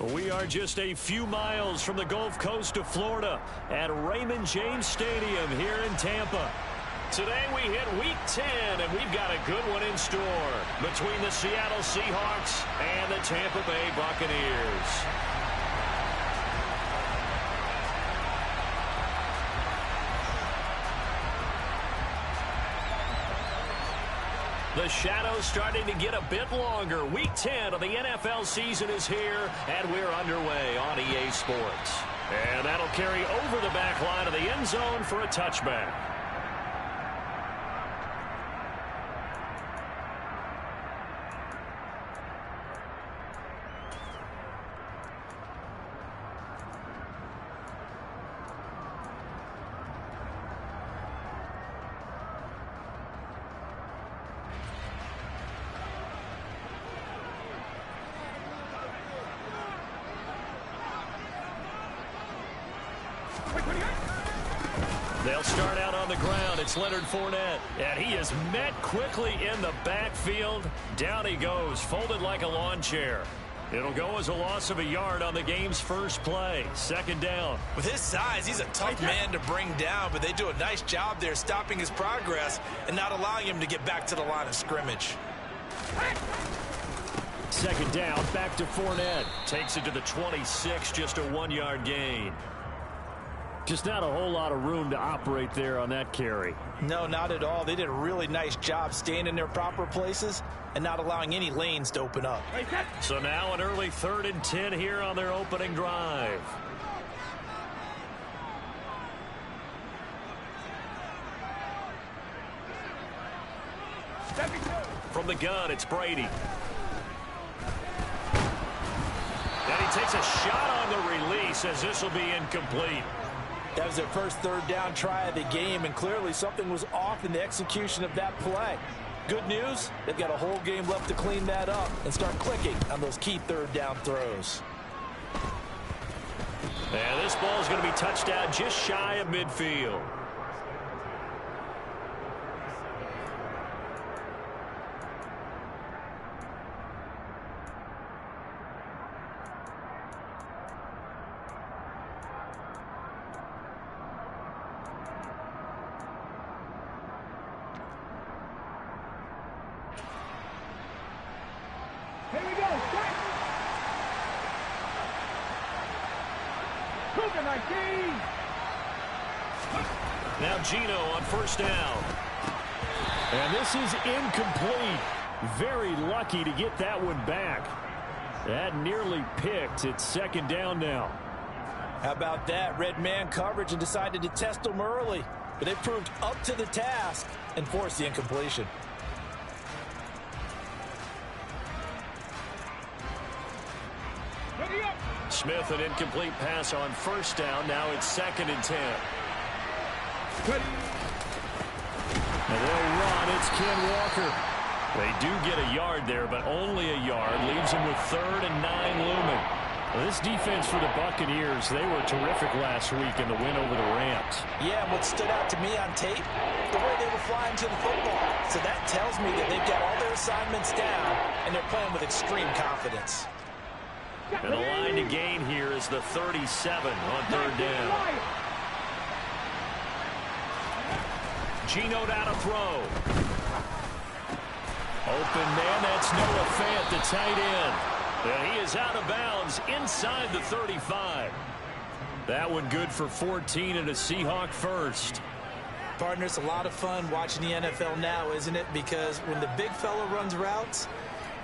We are just a few miles from the Gulf Coast of Florida at Raymond James Stadium here in Tampa. Today we hit Week 10, and we've got a good one in store between the Seattle Seahawks and the Tampa Bay Buccaneers. The shadow's starting to get a bit longer. Week 10 of the NFL season is here, and we're underway on EA Sports. And that'll carry over the back line of the end zone for a touchback. They'll start out on the ground. It's Leonard Fournette, and he is met quickly in the backfield. Down he goes, folded like a lawn chair. It'll go as a loss of a yard on the game's first play. Second down. With his size, he's a tough man to bring down, but they do a nice job there stopping his progress and not allowing him to get back to the line of scrimmage. Second down, back to Fournette. Takes it to the 26, just a 1-yard gain. Just not a whole lot of room to operate there on that carry. No, not at all. They did a really nice job staying in their proper places and not allowing any lanes to open up. So now an early 3rd and 10 here on their opening drive. From the gun, it's Brady. And he takes a shot on the release as this will be incomplete. That was their first 3rd down try of the game, and clearly something was off in the execution of that play. Good news, they've got a whole game left to clean that up and start clicking on those key 3rd down throws. And this ball is going to be touched down just shy of midfield. Now Gino on first down. And this is incomplete. Very lucky to get that one back. That nearly picked. It's second down now. How about that? Red man coverage and decided to test them early. But they proved up to the task and forced the incompletion. Smith, an incomplete pass on first down. Now it's 2nd and 10. And they'll run. It's Ken Walker. They do get a yard there, but only a yard. Leaves them with 3rd and 9 looming. Well, this defense for the Buccaneers, they were terrific last week in the win over the Rams. Yeah, and what stood out to me on tape, the way they were flying to the football. So that tells me that they've got all their assignments down, and they're playing with extreme confidence. And the line to gain here is the 37 on 3rd down. Gino down to throw. Open man, that's Noah Fant, the tight end. And he is out of bounds inside the 35. That one good for 14 and a Seahawk first. Partner, it's a lot of fun watching the NFL now, isn't it? Because when the big fella runs routes,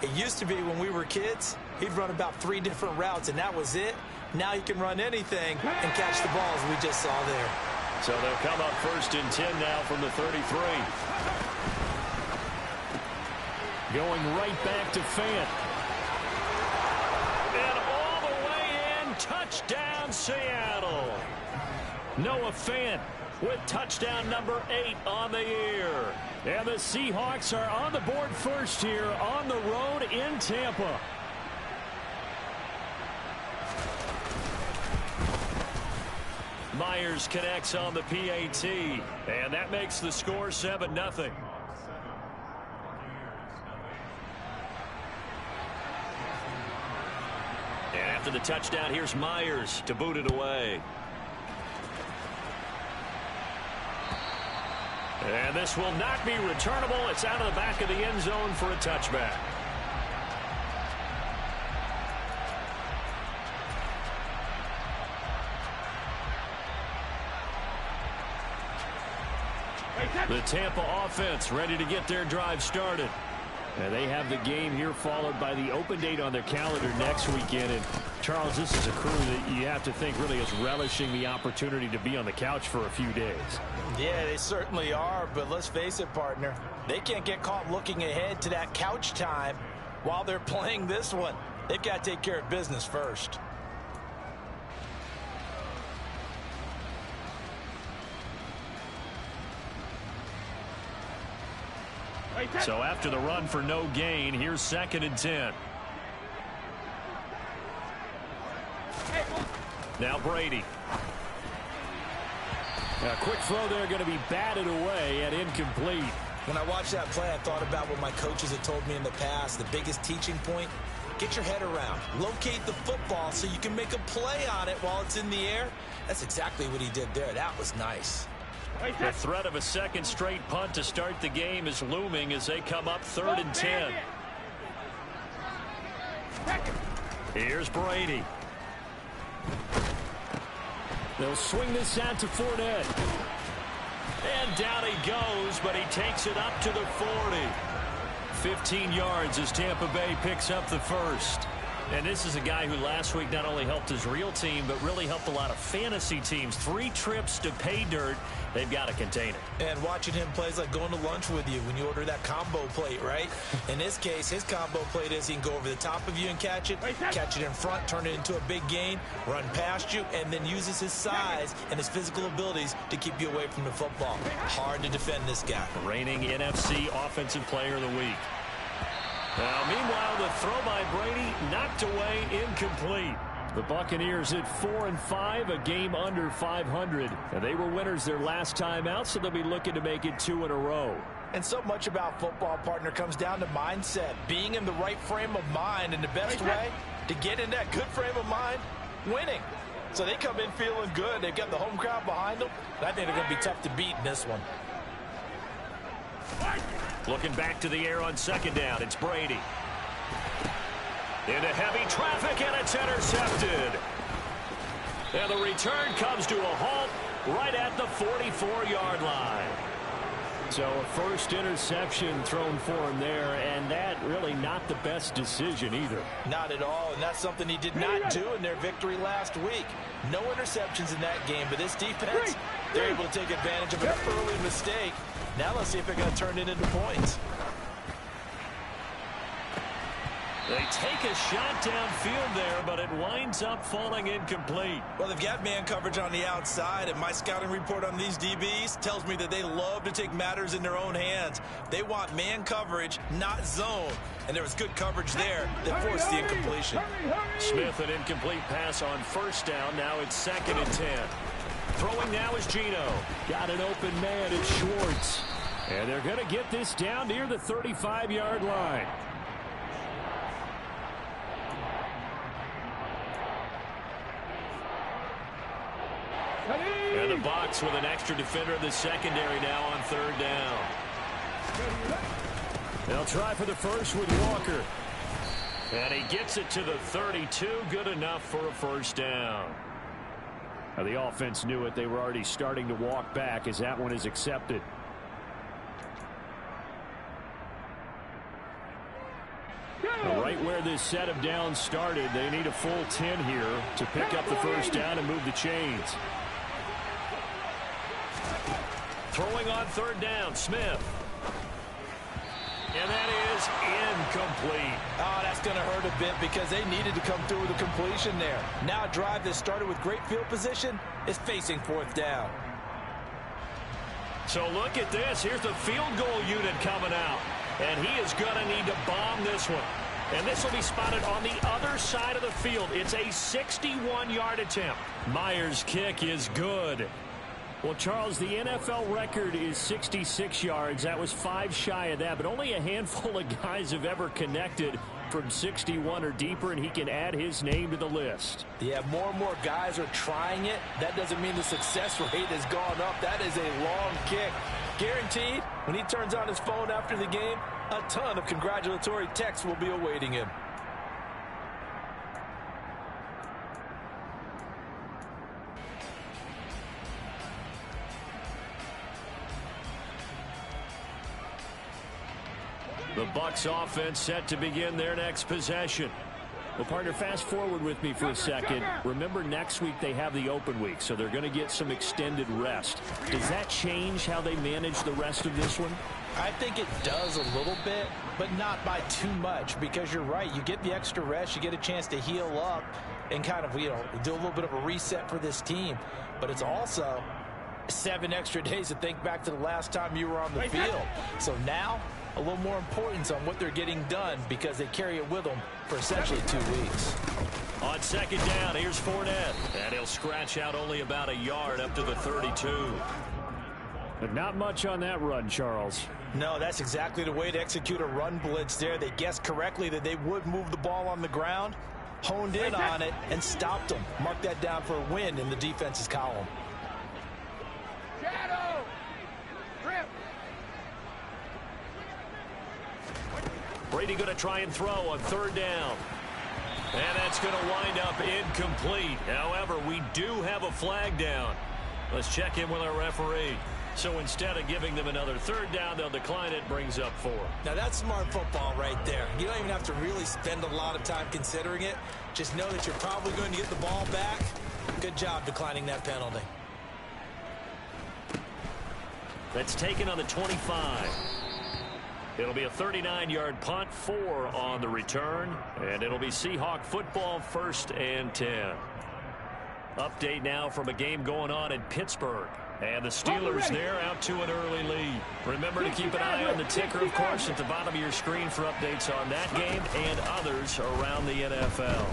it used to be when we were kids, he'd run about 3 different routes, and that was it. Now he can run anything and catch the balls we just saw there. So they'll come up 1st and 10 now from the 33. Going right back to Fant. And all the way in, touchdown Seattle. Noah Fant with touchdown number 8 on the year. And the Seahawks are on the board first here on the road in Tampa. Myers connects on the PAT, and that makes the score 7-0. After the touchdown, here's Myers to boot it away. And this will not be returnable. It's out of the back of the end zone for a touchback. The Tampa offense ready to get their drive started. And they have the game here followed by the open date on their calendar next weekend. And Charles, this is a crew that you have to think really is relishing the opportunity to be on the couch for a few days. Yeah, they certainly are. But let's face it, partner, they can't get caught looking ahead to that couch time while they're playing this one. They've got to take care of business first. So after the run for no gain, here's 2nd and 10. Now Brady. A quick throw there going to be batted away and incomplete. When I watched that play, I thought about what my coaches had told me in the past. The biggest teaching point, get your head around. Locate the football so you can make a play on it while it's in the air. That's exactly what he did there. That was nice. The threat of a second straight punt to start the game is looming as they come up 3rd and 10. Here's Brady. They'll swing this out to Fournette. And down he goes, but he takes it up to the 40. 15 yards as Tampa Bay picks up the first. And this is a guy who last week not only helped his real team, but really helped a lot of fantasy teams. 3 trips to pay dirt. They've got to contain it. And watching him play is like going to lunch with you when you order that combo plate, right? In this case, his combo plate is he can go over the top of you and catch it in front, turn it into a big gain, run past you, and then uses his size and his physical abilities to keep you away from the football. Hard to defend this guy. Reigning NFC Offensive Player of the Week. Now, meanwhile, the throw by Brady knocked away, incomplete. The Buccaneers at 4-5, a game under 500. And they were winners their last time out, so they'll be looking to make it 2 in a row. And so much about football, partner, comes down to mindset. Being in the right frame of mind, and the best way to get in that good frame of mind, winning. So they come in feeling good. They've got the home crowd behind them. I think they're going to be tough to beat in this one. Looking back to the air on 2nd down, it's Brady. Into heavy traffic, and it's intercepted. And the return comes to a halt right at the 44-yard line. So a first interception thrown for him there, and that really not the best decision either. Not at all, and that's something he did not do in their victory last week. No interceptions in that game, but this defense, they're able to take advantage of an early mistake. Now let's see if they're going to turn it into points. They take a shot downfield there, but it winds up falling incomplete. Well, they've got man coverage on the outside, and my scouting report on these DBs tells me that they love to take matters in their own hands. They want man coverage, not zone. And there was good coverage there that forced the incompletion. Smith, an incomplete pass on 1st down. Now it's 2nd and 10. Throwing now is Gino. Got an open man, it's Schwartz. And they're going to get this down near the 35-yard line. And the box with an extra defender in the secondary now on 3rd down. They'll try for the first with Walker. And he gets it to the 32. Good enough for a 1st down. Now the offense knew it. They were already starting to walk back as that one is accepted. Right where this set of downs started, they need a full 10 here to pick up the 1st down and move the chains. Throwing on 3rd down, Smith. And that is incomplete. Oh, that's going to hurt a bit because they needed to come through with a completion there. Now a drive that started with great field position is facing 4th down. So look at this. Here's the field goal unit coming out. And he is going to need to bomb this one. And this will be spotted on the other side of the field. It's a 61-yard attempt. Myers' kick is good. Well, Charles, the NFL record is 66 yards. That was 5 shy of that, but only a handful of guys have ever connected from 61 or deeper, and he can add his name to the list. Yeah, more and more guys are trying it. That doesn't mean the success rate has gone up. That is a long kick. Guaranteed, when he turns on his phone after the game, a ton of congratulatory texts will be awaiting him. The Bucs offense set to begin their next possession. Well, partner, fast forward with me for a second. Remember, next week they have the open week, so they're going to get some extended rest. Does that change how they manage the rest of this one? I think it does a little bit, but not by too much, because you're right. You get the extra rest, you get a chance to heal up and kind of, do a little bit of a reset for this team. But it's also 7 extra days to think back to the last time you were on the field. So now, a little more importance on what they're getting done because they carry it with them for essentially 2 weeks. On second down, here's Fournette. And he'll scratch out only about a yard up to the 32. But not much on that run, Charles. No, that's exactly the way to execute a run blitz there. They guessed correctly that they would move the ball on the ground, honed in on it, and stopped them. Mark that down for a win in the defense's column. Shadow! Grip! Brady going to try and throw on third down. And that's going to wind up incomplete. However, we do have a flag down. Let's check in with our referee. So instead of giving them another third down, they'll decline it, brings up 4. Now that's smart football right there. You don't even have to really spend a lot of time considering it. Just know that you're probably going to get the ball back. Good job declining that penalty. That's taken on the 25. It'll be a 39-yard punt, 4 on the return, and it'll be Seahawk football, 1st and 10. Update now from a game going on in Pittsburgh. And the Steelers there out to an early lead. Remember to keep an eye on the ticker, of course, at the bottom of your screen for updates on that game and others around the NFL.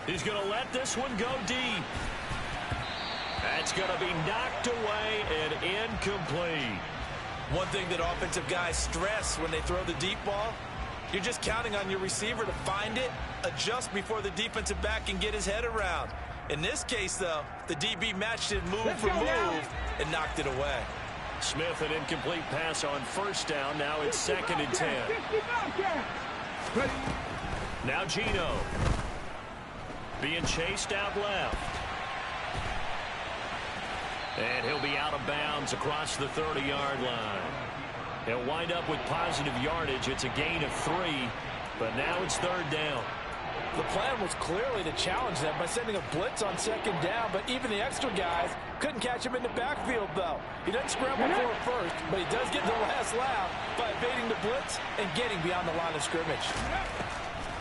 He's going to let this one go deep. That's going to be knocked away and incomplete. One thing that offensive guys stress when they throw the deep ball, you're just counting on your receiver to find it, adjust before the defensive back can get his head around. In this case, though, the DB matched it move for move and knocked it away. Smith, an incomplete pass on first down. Now it's 2nd and 10. Now Gino. Being chased out left. And he'll be out of bounds across the 30-yard line. He'll wind up with positive yardage. It's a gain of 3, but now it's 3rd down. The plan was clearly to challenge them by sending a blitz on 2nd down, but even the extra guys couldn't catch him in the backfield, though. He doesn't scramble for it first, but he does get the last laugh by evading the blitz and getting beyond the line of scrimmage.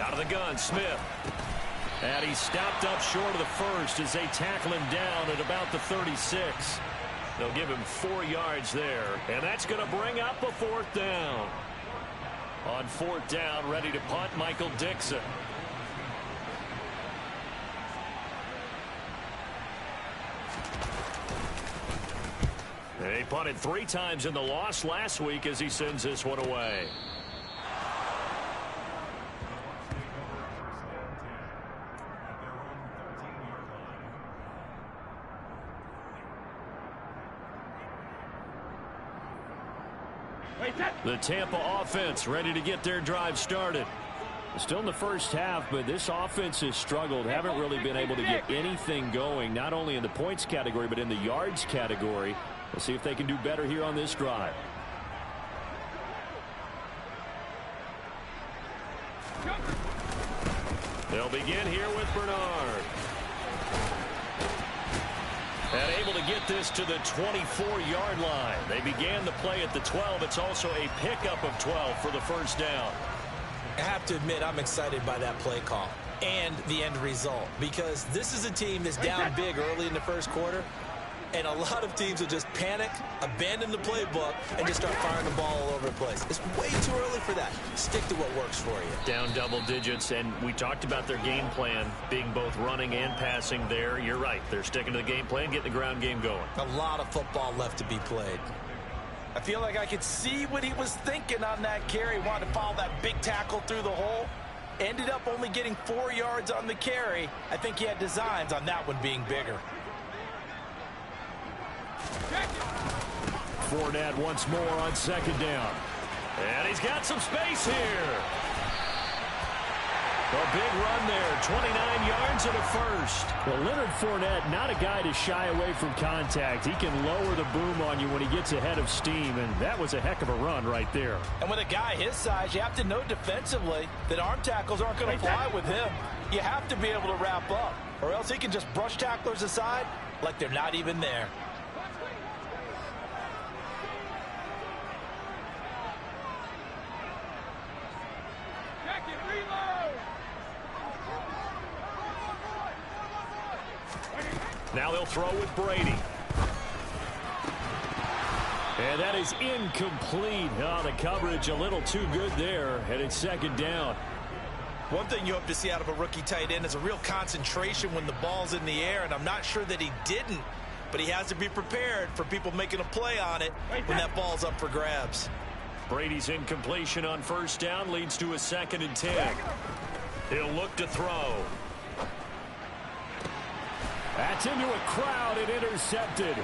Out of the gun, Smith. And he stopped up short of the first as they tackle him down at about the 36. They'll give him 4 yards there, and that's going to bring up a 4th down. On 4th down, ready to punt, Michael Dixon. He punted 3 times in the loss last week as he sends this one away. The Tampa offense ready to get their drive started. Still in the first half, but this offense has struggled. Haven't really been able to get anything going, not only in the points category, but in the yards category. We'll see if they can do better here on this drive. They'll begin here with Bernard. And able to get this to the 24-yard line. They began the play at the 12. It's also a pickup of 12 for the first down. I have to admit, I'm excited by that play call and the end result, because this is a team that's down big early in the first quarter, and a lot of teams will just panic, abandon the playbook, and just start firing the ball all over the place. It's way too early for that. Stick to what works for you. Down double digits, and we talked about their game plan being both running and passing there. You're right. They're sticking to the game plan, getting the ground game going. A lot of football left to be played. I feel like I could see what he was thinking on that carry. Wanted to follow that big tackle through the hole. Ended up only getting 4 yards on the carry. I think he had designs on that one being bigger. Fournette once more on second down. And he's got some space here. A big run there, 29 yards and a first. Well, Leonard Fournette, not a guy to shy away from contact. He can lower the boom on you when he gets ahead of steam, and that was a heck of a run right there. And with a guy his size, you have to know defensively that arm tackles aren't going to fly with him. You have to be able to wrap up, or else he can just brush tacklers aside like they're not even there. Now they'll throw with Brady. And that is incomplete. Oh, the coverage a little too good there, and it's second down. One thing you hope to see out of a rookie tight end is a real concentration when the ball's in the air, and I'm not sure that he didn't, but he has to be prepared for people making a play on it when that ball's up for grabs. Brady's incompletion on first down leads to a 2nd and 10. He'll look to throw. That's into a crowd and intercepted.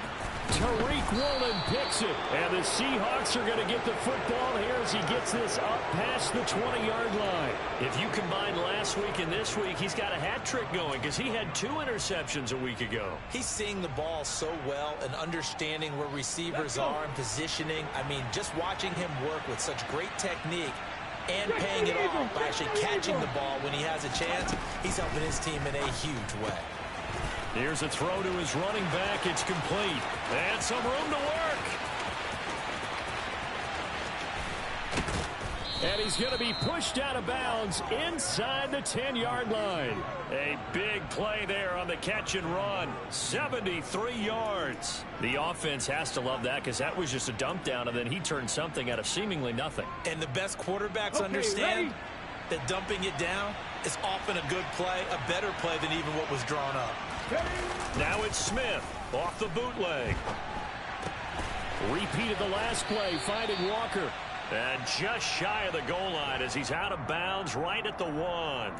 Tariq Woolen picks it. And the Seahawks are going to get the football here as he gets this up past the 20-yard line. If you combine last week and this week, he's got a hat trick going because he had 2 interceptions a week ago. He's seeing the ball so well and understanding where receivers are and positioning. I mean, just watching him work with such great technique and paying it off by actually catching the ball when he has a chance, he's helping his team in a huge way. Here's a throw to his running back. It's complete. And some room to work. And he's going to be pushed out of bounds inside the 10-yard line. A big play there on the catch and run. 73 yards. The offense has to love that because that was just a dump down, and then he turned something out of seemingly nothing. And the best quarterbacks understand that dumping it down is often a good play, a better play than even what was drawn up. Now it's Smith off the bootleg. Repeated the last play, finding Walker. And just shy of the goal line as he's out of bounds right at the 1.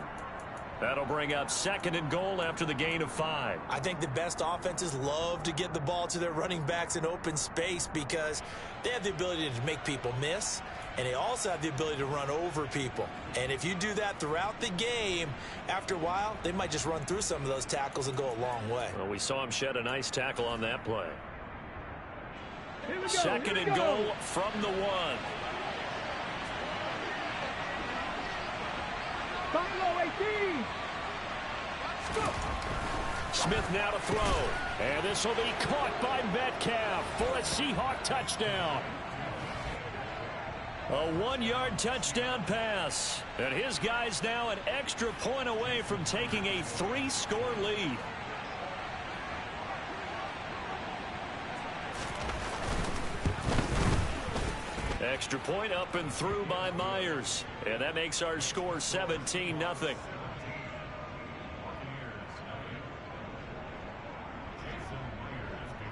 That'll bring up 2nd and goal after the gain of 5. I think the best offenses love to get the ball to their running backs in open space because they have the ability to make people miss, and they also have the ability to run over people. And if you do that throughout the game, after a while, they might just run through some of those tackles and go a long way. Well, we saw him shed a nice tackle on that play. 2nd and goal from the 1. Smith now to throw. And this will be caught by Metcalf for a Seahawk touchdown. A 1-yard touchdown pass. And his guy's now an extra point away from taking a 3-score lead. Extra point up and through by Myers. And that makes our score 17-0.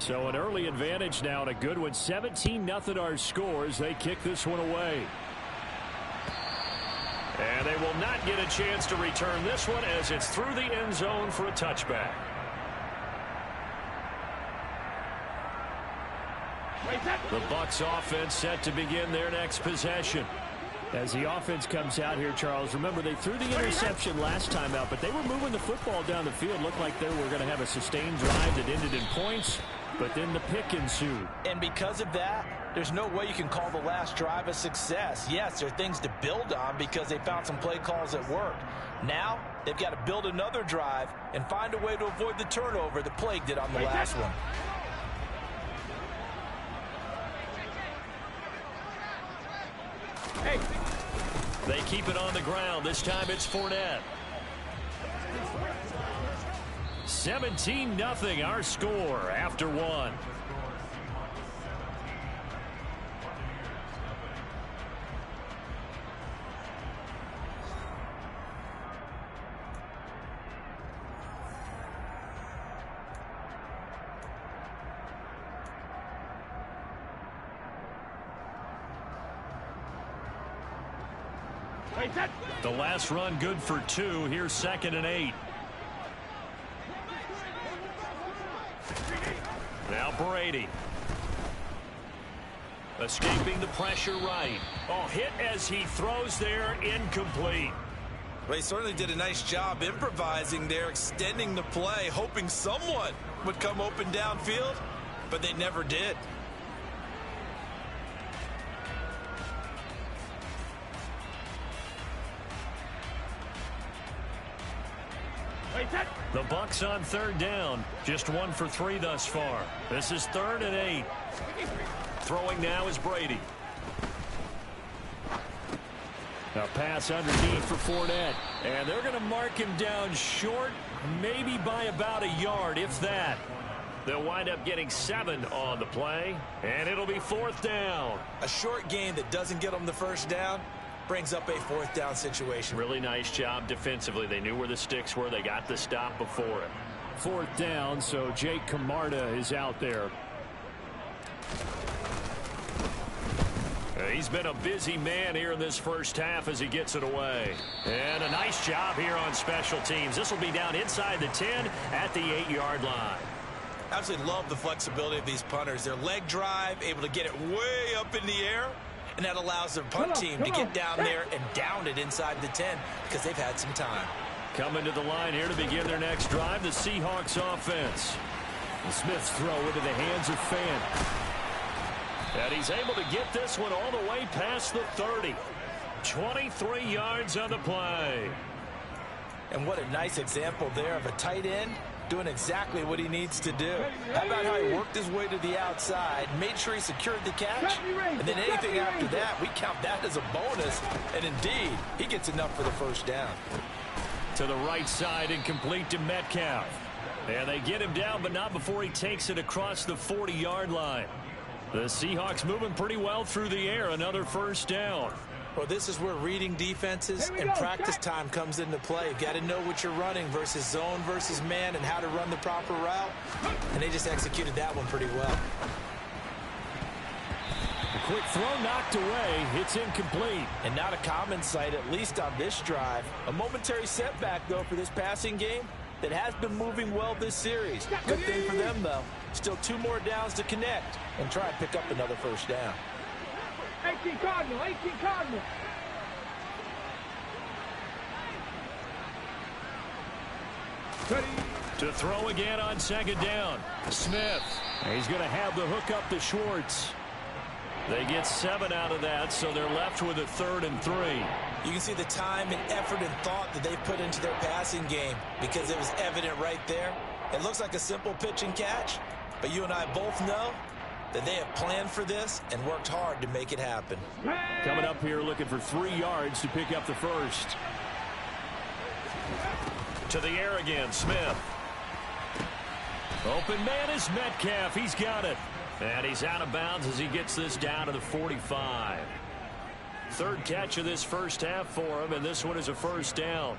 So an early advantage now and a good one. 17-0 our scores. They kick this one away. And they will not get a chance to return this one as it's through the end zone for a touchback. The Bucs offense set to begin their next possession. As the offense comes out here, Charles, remember they threw the interception last time out, but they were moving the football down the field. Looked like they were going to have a sustained drive that ended in points, but then the pick ensued. And because of that, there's no way you can call the last drive a success. Yes, there are things to build on because they found some play calls that worked. Now, they've got to build another drive and find a way to avoid the turnover that plagued it on the last one. They keep it on the ground. This time it's Fournette. 17-0 our score after 1. The last run good for 2. Here's 2nd and 8. Now Brady. Escaping the pressure right. Oh, hit as he throws there, incomplete. Well, he certainly did a nice job improvising there, extending the play, hoping someone would come open downfield, but they never did. The Bucs on 3rd down. Just 1 for 3 thus far. This is 3rd and 8. Throwing now is Brady. A pass underneath for Fournette. And they're going to mark him down short, maybe by about a yard, if that. They'll wind up getting 7 on the play, and it'll be 4th down. A short game that doesn't get them the first down brings up a 4th down situation. Really nice job defensively. They knew where the sticks were. They got the stop before it. 4th down, so Jake Camarda is out there. He's been a busy man here in this first half as he gets it away. And a nice job here on special teams. This will be down inside the 10 at the 8-yard line. Absolutely love the flexibility of these punters. Their leg drive, able to get it way up in the air, and that allows their punt team to get down there and down it inside the 10 because they've had some time. Coming to the line here to begin their next drive, the Seahawks offense. The Smith's throw into the hands of Fant. And he's able to get this one all the way past the 30. 23 yards on the play. And what a nice example there of a tight end doing exactly what he needs to do. How about how he worked his way to the outside, made sure he secured the catch, and then anything after that, we count that as a bonus. And indeed, he gets enough for the first down. To the right side, incomplete to Metcalf. And they get him down, but not before he takes it across the 40-yard line. The Seahawks moving pretty well through the air. Another first down. Well, this is where reading defenses and practice time comes into play. You've got to know what you're running versus zone versus man and how to run the proper route. And they just executed that one pretty well. A quick throw knocked away. It's incomplete. And not a common sight, at least on this drive. A momentary setback, though, for this passing game that has been moving well this series. Good thing for them, though. Still 2 more downs to connect and try and pick up another first down. 18 Cardinal, 18 Cardinal. To throw again on 2nd down. Smith. He's going to have the hook up to Schwartz. They get 7 out of that, so they're left with a 3rd and 3. You can see the time and effort and thought that they've put into their passing game because it was evident right there. It looks like a simple pitch and catch, but you and I both know that they have planned for this and worked hard to make it happen. Coming up here looking for 3 yards to pick up the first. To the air again, Smith. Open man is Metcalf. He's got it. And he's out of bounds as he gets this down to the 45. 3rd catch of this first half for him, and this one is a first down.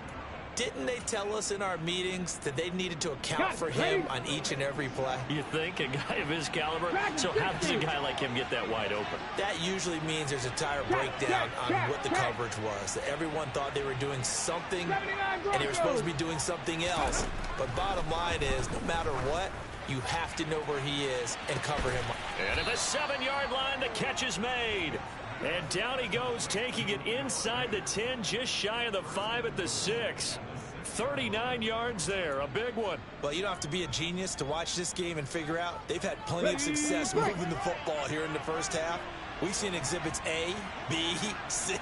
Didn't they tell us in our meetings that they needed to account for him on each and every play? You think? A guy of his caliber? So how does a guy like him get that wide open? That usually means there's a tire breakdown on what the coverage was. That everyone thought they were doing something, and they were supposed to be doing something else. But bottom line is, no matter what, you have to know where he is and cover him. And at the 7-yard line, the catch is made. And down he goes, taking it inside the 10, just shy of the 5 at the 6. 39 yards there, a big one. Well, you don't have to be a genius to watch this game and figure out they've had plenty of success moving the football here in the first half. We've seen exhibits A, B, C,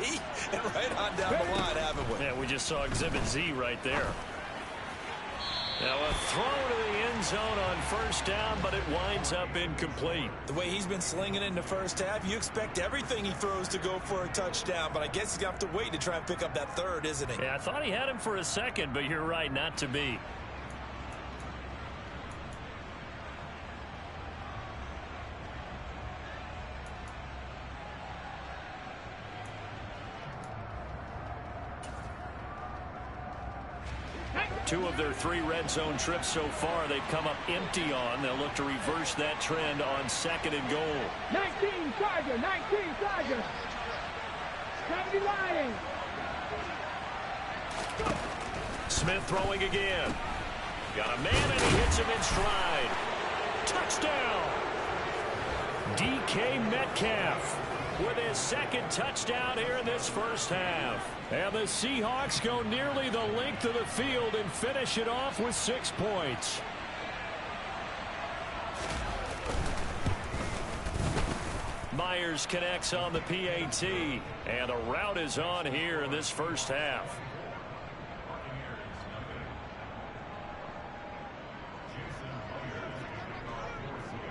and right on down the line, haven't we? Yeah, we just saw exhibit Z right there. Now a throw to the end zone on first down, but it winds up incomplete. The way he's been slinging in the first half, you expect everything he throws to go for a touchdown, but I guess he's going to have to wait to try and pick up that 3rd, isn't he? Yeah, I thought he had him for a second, but you're right, not to be. Two of their 3 red zone trips so far they've come up empty on. They'll look to reverse that trend on 2nd and goal. 19 Charger, 19 Charger. 70 Lions. Smith throwing again. Got a man, and he hits him in stride. Touchdown! DK Metcalf with his second touchdown here in this first half. And the Seahawks go nearly the length of the field and finish it off with 6 points. Myers connects on the PAT, and a rout is on here in this first half.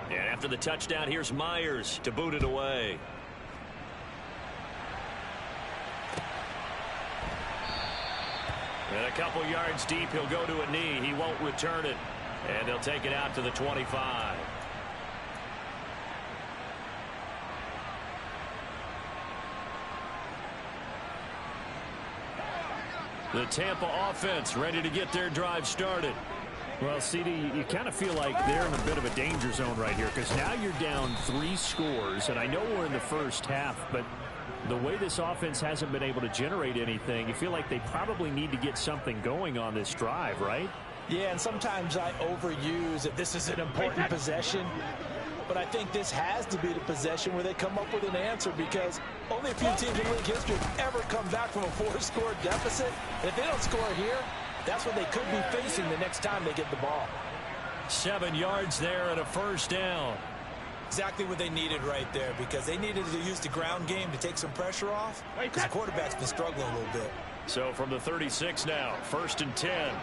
And after the touchdown, here's Myers to boot it away. And a couple yards deep, he'll go to a knee. He won't return it. And they'll take it out to the 25. The Tampa offense ready to get their drive started. Well, CD, you kind of feel like they're in a bit of a danger zone right here because now you're down 3 scores, and I know we're in the first half, but the way this offense hasn't been able to generate anything, you feel like they probably need to get something going on this drive, right? Yeah, and sometimes I overuse that this is an important possession, but I think this has to be the possession where they come up with an answer because only a few teams in league history have ever come back from a 4-score deficit. And if they don't score here, that's what they could be facing the next time they get the ball. 7 yards there and a first down. Exactly what they needed right there because they needed to use the ground game to take some pressure off because the quarterback's been struggling a little bit. So from the 36 now, 1st and 10.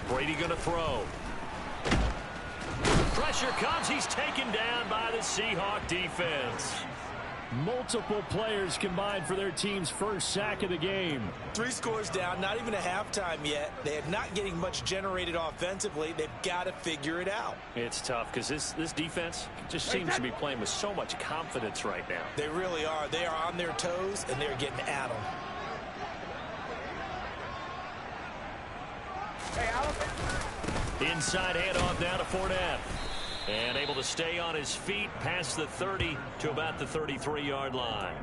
Brady going to throw. Pressure comes. He's taken down by the Seahawk defense. Multiple players combined for their team's first sack of the game. 3 scores down, not even a halftime yet. They are not getting much generated offensively. They've got to figure it out. It's tough because this defense just seems to be playing with so much confidence right now. They really are. They are on their toes, and they're getting at them. Inside handoff now to Fournette. And able to stay on his feet past the 30 to about the 33-yard line.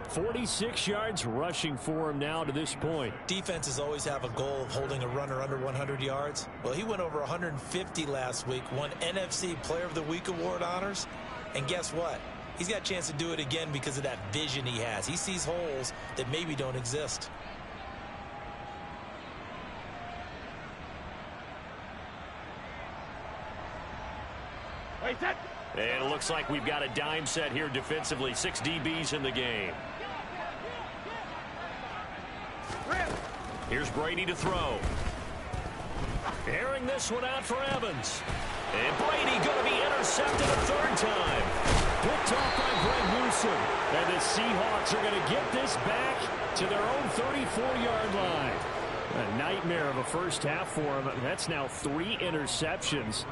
46 yards rushing for him now to this point. Defenses always have a goal of holding a runner under 100 yards. Well, he went over 150 last week, won NFC Player of the Week award honors. And guess what? He's got a chance to do it again because of that vision he has. He sees holes that maybe don't exist. And it looks like we've got a dime set here defensively. 6 DBs in the game. Here's Brady to throw. Airing this one out for Evans. And Brady going to be intercepted a 3rd time. Picked off by Greg Newsom. And the Seahawks are going to get this back to their own 34-yard line. A nightmare of a first half for him. That's now 3 interceptions.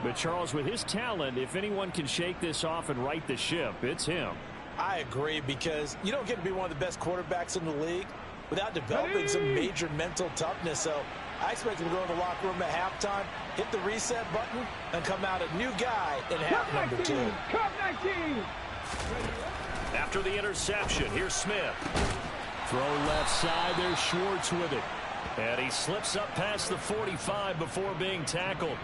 But, Charles, with his talent, if anyone can shake this off and right the ship, it's him. I agree because you don't get to be one of the best quarterbacks in the league without developing some major mental toughness. So I expect him to go in the locker room at halftime, hit the reset button, and come out a new guy in half number 2. After the interception, here's Smith. Throw left side, there's Schwartz with it. And he slips up past the 45 before being tackled.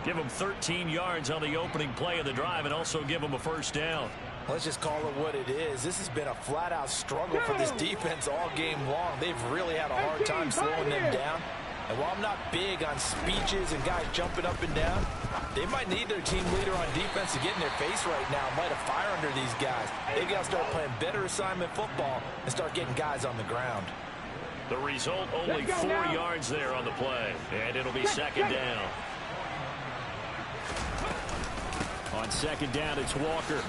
Give him 13 yards on the opening play of the drive and also give him a first down. Let's just call it what it is. This has been a flat-out struggle for this defense all game long. They've really had a hard time slowing them down. And while I'm not big on speeches and guys jumping up and down, they might need their team leader on defense to get in their face right now, light a fire under these guys. They've got to start playing better assignment football and start getting guys on the ground. The result, only 4 yards there on the play. And it'll be 2nd down. On 2nd down, it's Walker.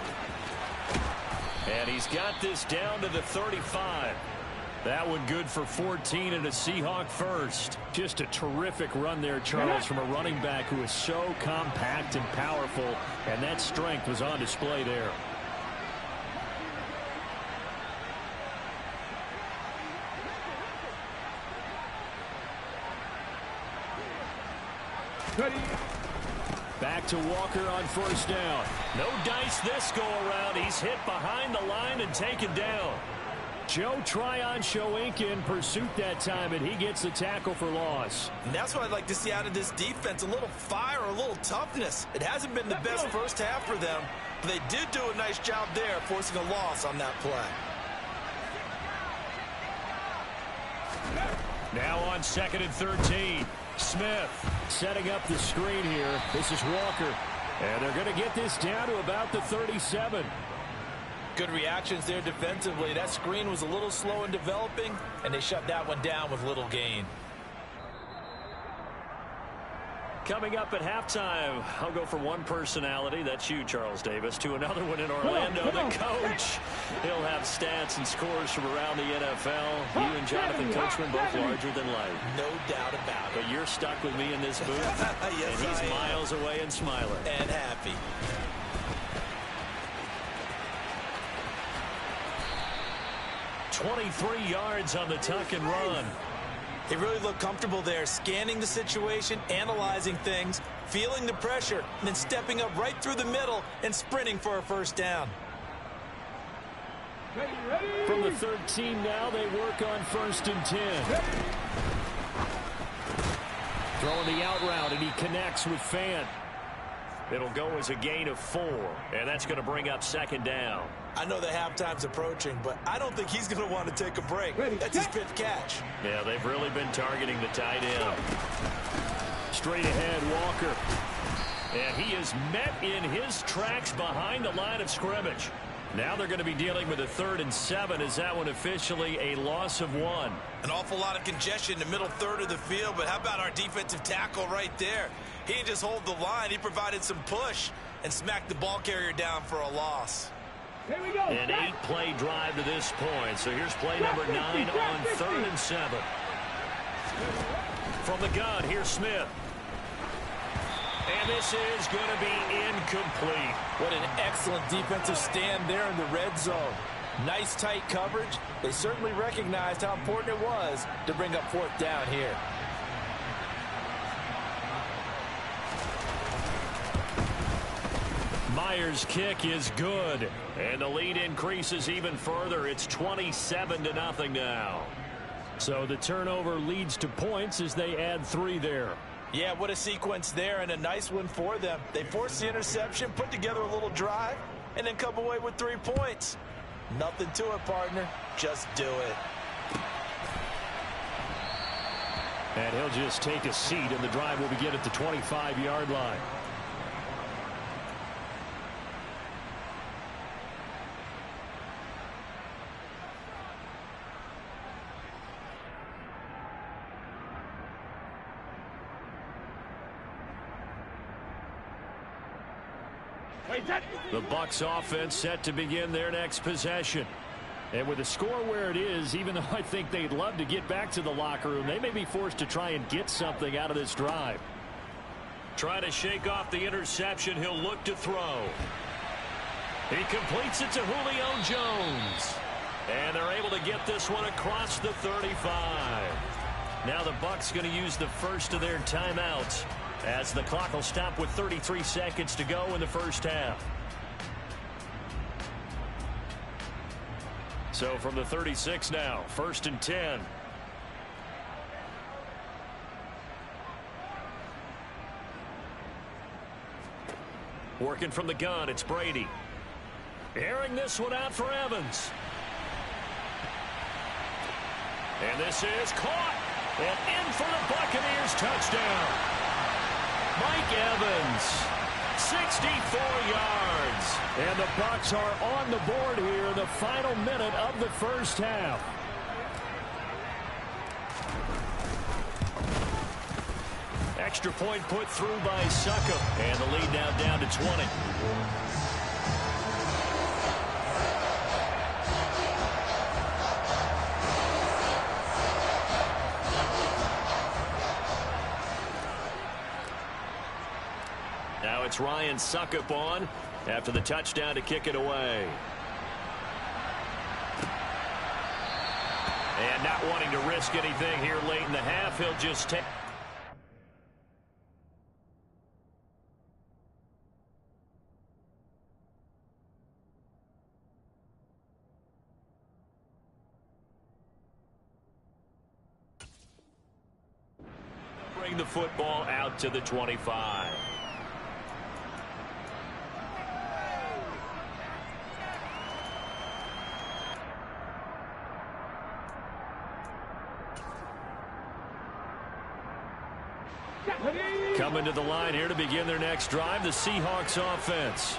And he's got this down to the 35. That one good for 14 and a Seahawk first. Just a terrific run there, Charles, from a running back who is so compact and powerful, and that strength was on display there. Back to Walker on 1st down. No dice this go around. He's hit behind the line and taken down. Joe Tryon-Shoyinka in pursuit that time, and he gets the tackle for loss. And that's what I'd like to see out of this defense, a little fire, a little toughness. It hasn't been the best first half for them, but they did do a nice job there forcing a loss on that play. Now on 2nd and 13. Smith setting up the screen here. This is Walker. And they're going to get this down to about the 37. Good reactions there defensively. That screen was a little slow in developing, and they shut that one down with little gain. coming up at halftime. I'll go from one personality, that's you, Charles Davis, to another one in Orlando, the coach. He'll have stats and scores from around the NFL. You and Jonathan Coachman both larger than life. No doubt about it. But you're stuck with me in this booth. Yes, and he's miles away and smiling. And happy. .23 yards on the tuck and run. He really looked comfortable there, scanning the situation, analyzing things, feeling the pressure, and then stepping up right through the middle and sprinting for a first down. From the 13 now, they work on 1st and 10. Throwing the out route, and he connects with Fant. It'll go as a gain of 4, and that's going to bring up 2nd down. I know the halftime's approaching, but I don't think he's going to want to take a break. That's his fifth catch. Yeah, they've really been targeting the tight end. Straight ahead, Walker. And he is met in his tracks behind the line of scrimmage. Now they're going to be dealing with a 3rd and 7. Is that one officially a loss of 1? An awful lot of congestion in the middle third of the field, but how about our defensive tackle right there? He didn't just hold the line. He provided some push and smacked the ball carrier down for a loss. Here we go. An 8-play drive to this point. So here's play number 9 on 3rd and 7. From the gun, here's Smith. And this is going to be incomplete. What an excellent defensive stand there in the red zone. Nice tight coverage. They certainly recognized how important it was to bring up 4th down here. Myers' kick is good, and the lead increases even further. It's 27-0 now. So the turnover leads to points as they add 3 there. Yeah, what a sequence there, and a nice one for them. They forced the interception, put together a little drive, and then come away with 3 points. Nothing to it, partner. Just do it. And he'll just take a seat, and the drive will begin at the 25-yard line. The Bucs offense set to begin their next possession. And with the score where it is, even though I think they'd love to get back to the locker room, they may be forced to try and get something out of this drive. Trying to shake off the interception. He'll look to throw. He completes it to Julio Jones. And they're able to get this one across the 35. Now the Bucs going to use the first of their timeouts, as the clock will stop with 33 seconds to go in the first half. So from the 36 now, 1st and 10. Working from the gun, it's Brady. Airing this one out for Evans. And this is caught. And in for the Buccaneers touchdown. Mike Evans, 64 yards. And the Bucs are on the board here in the final minute of the first half. Extra point put through by Succop. And the lead now down to 20. Now it's Ryan Succop on after the touchdown to kick it away. And not wanting to risk anything here late in the half, he'll just take. the football out to the 25. Coming to the line here to begin their next drive, the Seahawks offense.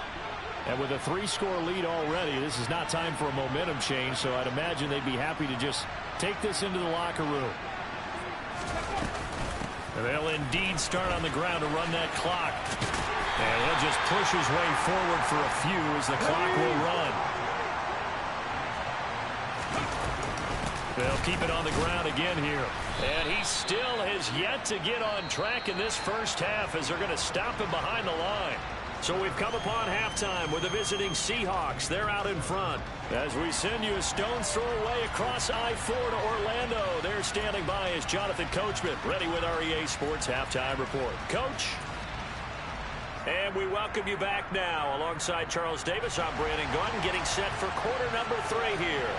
And with a 3-score lead already, this is not time for a momentum change, so I'd imagine they'd be happy to just take this into the locker room. And they'll indeed start on the ground to run that clock. And he'll just push his way forward for a few as the clock will run. They'll keep it on the ground again here. And he still has yet to get on track in this first half as they're going to stop him behind the line. So we've come upon halftime with the visiting Seahawks. They're out in front. As we send you a stone's throw away across I-4 to Orlando. They're standing by as Jonathan Coachman, ready with our EA Sports Halftime Report. Coach? And we welcome you back now. Alongside Charles Davis, I'm Brandon Gordon, getting set for quarter number 3 here.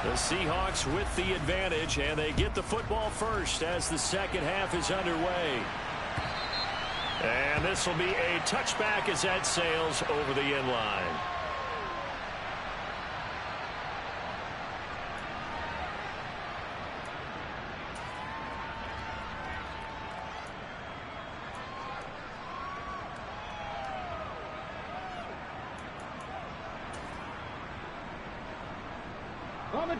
The Seahawks with the advantage, and they get the football first as the second half is underway. And this will be a touchback as that sails over the end line.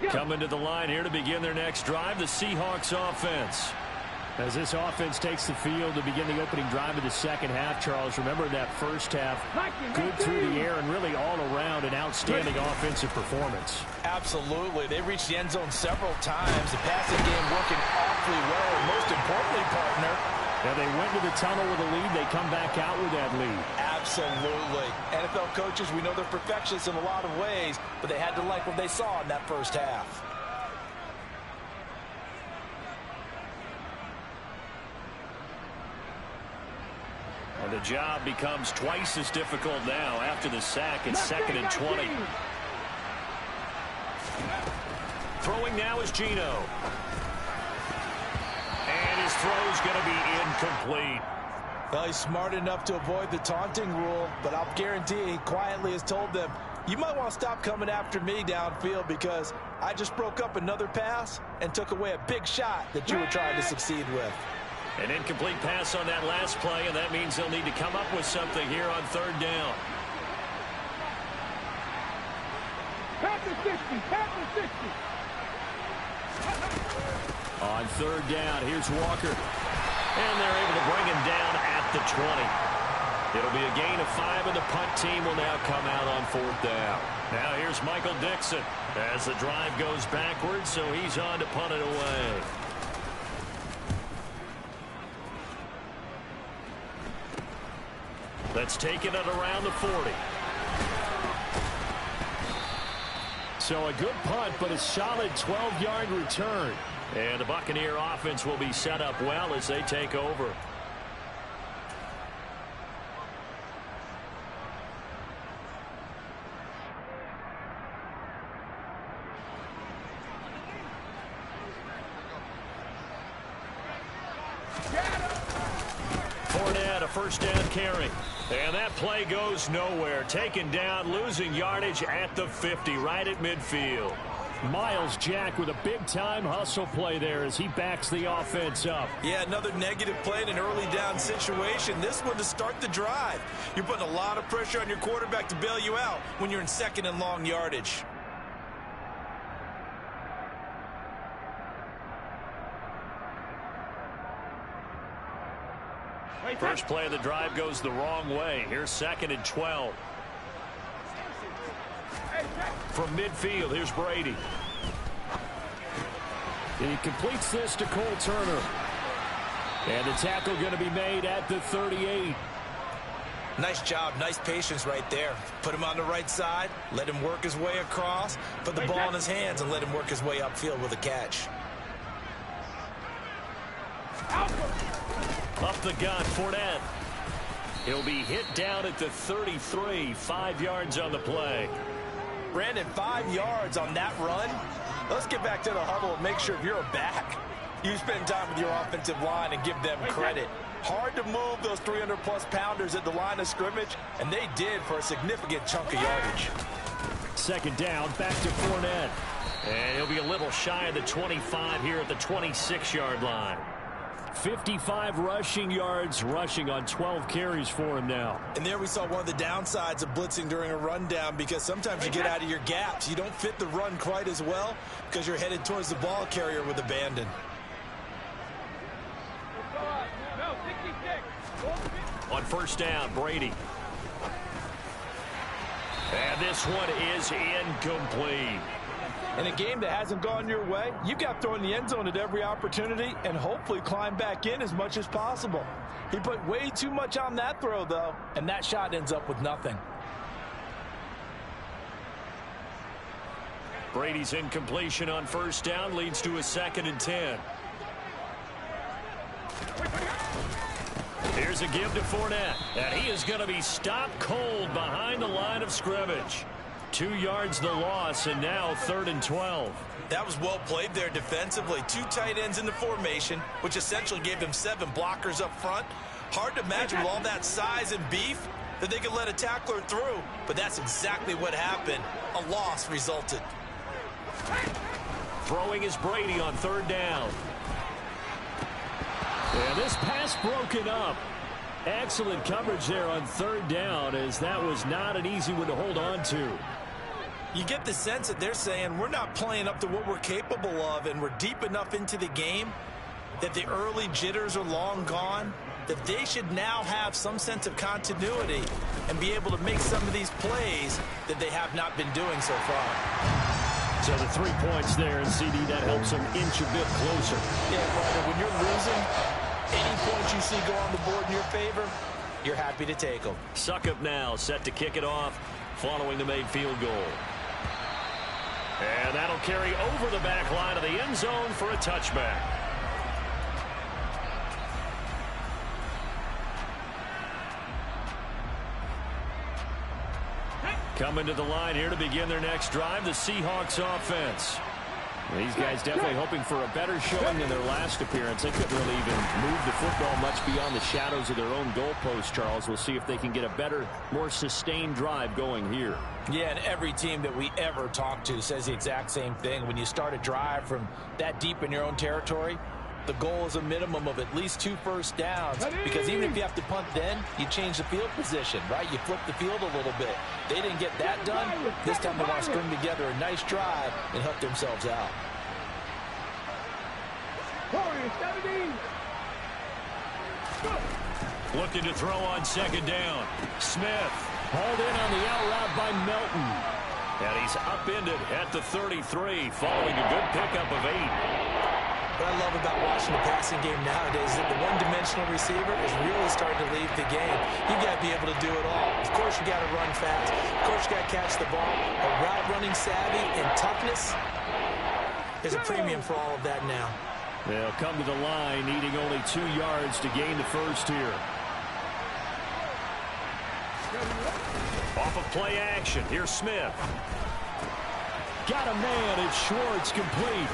Coming to the line here to begin their next drive, the Seahawks offense. As this offense takes the field to begin the opening drive of the second half, Charles, remember that first half, good through the air and really all around an outstanding offensive performance. Absolutely. They reached the end zone several times. The passing game working awfully well, and most importantly, partner, yeah, they went to the tunnel with a lead. They come back out with that lead. Absolutely. NFL coaches, we know they're perfectionists in a lot of ways, but they had to like what they saw in that first half. And the job becomes twice as difficult now after the sack. It's 2nd and 20. Throwing now is Geno. And his throw's going to be incomplete. Well, he's smart enough to avoid the taunting rule, but I'll guarantee he quietly has told them, you might want to stop coming after me downfield because I just broke up another pass and took away a big shot that you were trying to succeed with. An incomplete pass on that last play, and that means they'll need to come up with something here on 3rd down. Pass the 60, pass the 60. On 3rd down, here's Walker. And they're able to bring him down at the 20. It'll be a gain of 5, and the punt team will now come out on 4th down. Now here's Michael Dixon as the drive goes backwards, so he's on to punt it away. Let's take it at around the 40. So a good punt, but a solid 12-yard return. And the Buccaneer offense will be set up well as they take over. Fournette, a 1st down carry. And that play goes nowhere. Taken down, losing yardage at the 50, right at midfield. Miles Jack with a big-time hustle play there as he backs the offense up. Yeah, another negative play in an early down situation. This one to start the drive. You're putting a lot of pressure on your quarterback to bail you out when you're in 2nd and long yardage. First play of the drive goes the wrong way. Here's 2nd and 12. From midfield, here's Brady. And he completes this to Cole Turner. And the tackle going to be made at the 38. Nice job, nice patience right there. Put him on the right side, let him work his way across, put the ball in his hands, and let him work his way upfield with a catch. Up the gut, Fournette. He'll be hit down at the 33, 5 yards on the play. Brandon, 5 yards on that run. Let's get back to the huddle and make sure you're back. You spend time with your offensive line and give them credit. Hard to move those 300-plus pounders at the line of scrimmage, and they did for a significant chunk of yardage. Second down, back to Fournette. And he'll be a little shy of the 25 here at the 26-yard line. 55 rushing yards, rushing on 12 carries for him now. And there we saw one of the downsides of blitzing during a rundown, because sometimes you get out of your gaps. You don't fit the run quite as well because you're headed towards the ball carrier with abandon. On first down, Brady. And this one is incomplete. In a game that hasn't gone your way, you've got to throw in the end zone at every opportunity and hopefully climb back in as much as possible. He put way too much on that throw, though, and that shot ends up with nothing. Brady's incompletion on first down leads to a 2nd and 10. Here's a give to Fournette, and he is going to be stopped cold behind the line of scrimmage. 2 yards the loss, and now 3rd and 12. That was well played there defensively. 2 tight ends in the formation, which essentially gave them 7 blockers up front. Hard to imagine with all that size and beef that they could let a tackler through, but that's exactly what happened. A loss resulted. Throwing is Brady on 3rd down. And this pass broken up. Excellent coverage there on 3rd down, as that was not an easy one to hold on to. You get the sense that they're saying we're not playing up to what we're capable of, and we're deep enough into the game that the early jitters are long gone, that they should now have some sense of continuity and be able to make some of these plays that they have not been doing so far. So the 3 points there, and CD, that helps them inch a bit closer. Yeah, brother, when you're losing, any points you see go on the board in your favor, you're happy to take them. Suckup now set to kick it off following the made field goal. And that'll carry over the back line of the end zone for a touchback. Coming to the line here to begin their next drive, the Seahawks offense. These guys definitely hoping for a better showing than their last appearance. They couldn't really even move the football much beyond the shadows of their own goalpost, Charles. We'll see if they can get a better, more sustained drive going here. Yeah, and every team that we ever talk to says the exact same thing. When you start a drive from that deep in your own territory, the goal is a minimum of at least 2 first downs, because even if you have to punt then, you change the field position, right? You flip the field a little bit. They didn't get that done. This time they want to string together a nice drive and help themselves out. Looking to throw on 2nd down. Smith hauled in on the out route by Melton. And he's upended at the 33 following a good pickup of 8. What I love about watching the passing game nowadays is that the one-dimensional receiver is really starting to leave the game. You got to be able to do it all. Of course, you got to run fast. Of course, you got to catch the ball. But route running savvy and toughness is a premium for all of that now. They'll come to the line, needing only 2 yards to gain the first here. Off of play action, here's Smith. Got a man, it's Schwartz, complete.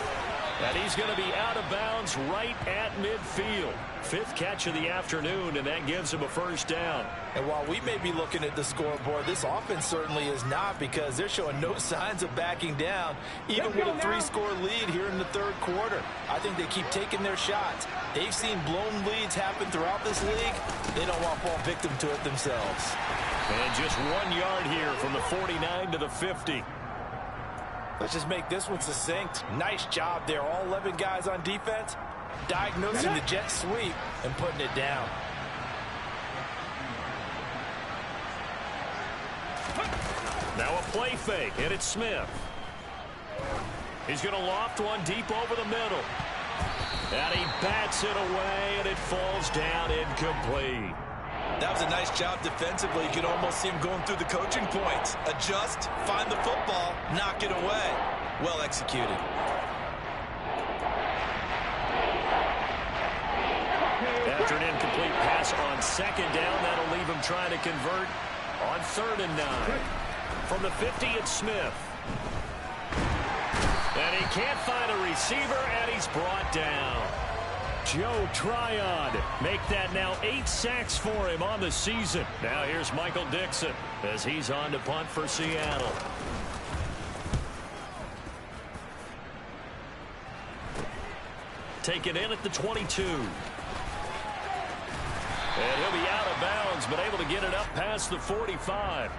And he's going to be out of bounds right at midfield. 5th catch of the afternoon, and that gives him a first down. And while we may be looking at the scoreboard, this offense certainly is not, because they're showing no signs of backing down, even with a 3-score lead here in the 3rd quarter. I think they keep taking their shots. They've seen blown leads happen throughout this league. They don't want to fall victim to it themselves. And just 1 yard here from the 49 to the 50. Let's just make this one succinct. Nice job there. All 11 guys on defense diagnosing the jet sweep and putting it down. Now a play fake, and it's Smith. He's going to loft one deep over the middle. And he bats it away, and it falls down incomplete. That was a nice job defensively. You could almost see him going through the coaching points. Adjust, find the football, knock it away. Well executed. After an incomplete pass on 2nd down, that'll leave him trying to convert on 3rd and 9. From the 50, it's Smith. And he can't find a receiver, and he's brought down. Joe Tryon make that now 8 sacks for him on the season. Now here's Michael Dixon as he's on to punt for Seattle. Taken in at the 22. And he'll be out of bounds, but able to get it up past the 45.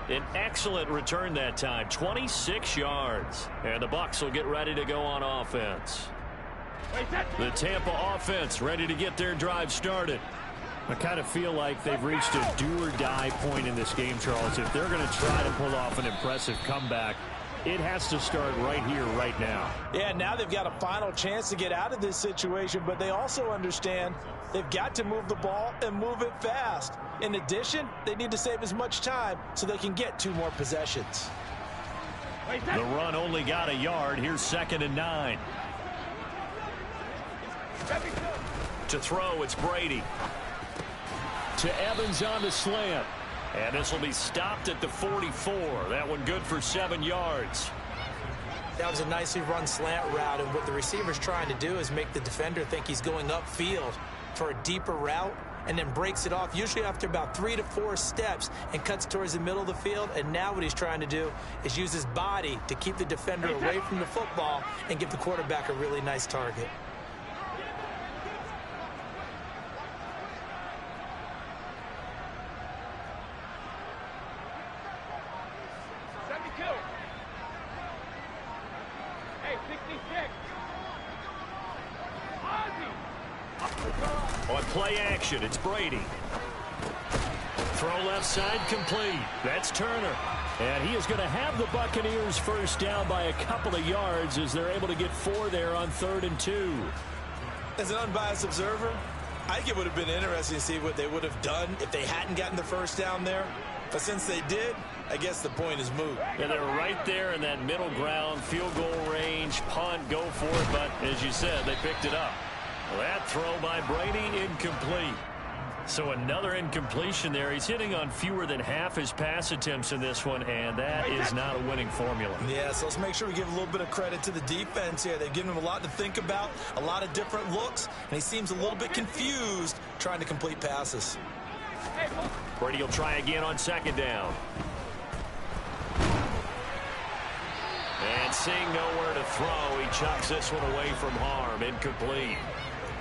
An excellent return that time, 26 yards. And the Bucs will get ready to go on offense. The Tampa offense ready to get their drive started. I kind of feel like they've reached a do-or-die point in this game, Charles. If they're going to try to pull off an impressive comeback, it has to start right here, right now. Yeah, now they've got a final chance to get out of this situation, but they also understand they've got to move the ball and move it fast. In addition, they need to save as much time so they can get 2 more possessions. The run only got a yard. Here's 2nd and 9. To throw, it's Brady. To Evans on the slant. And this will be stopped at the 44. That one good for 7 yards. That was a nicely run slant route, and what the receiver's trying to do is make the defender think he's going upfield for a deeper route, and then breaks it off, usually after about 3 to 4 steps, and cuts towards the middle of the field. And now what he's trying to do is use his body to keep the defender away from the football and give the quarterback a really nice target. On play action, it's Brady. Throw left side complete. That's Turner. And he is going to have the Buccaneers first down by a couple of yards as they're able to get 4 there on 3rd and 2. As an unbiased observer, I think it would have been interesting to see what they would have done if they hadn't gotten the first down there. But since they did, I guess the point is moot. And they're right there in that middle ground, field goal range, punt, go for it. But as you said, they picked it up. Well, that throw by Brady, incomplete. So another incompletion there. He's hitting on fewer than half his pass attempts in this one, and that is not a winning formula. Yeah, so let's make sure we give a little bit of credit to the defense here. They've given him a lot to think about, a lot of different looks, and he seems a little bit confused trying to complete passes. Brady will try again on 2nd down. And seeing nowhere to throw, he chucks this one away from harm. Incomplete.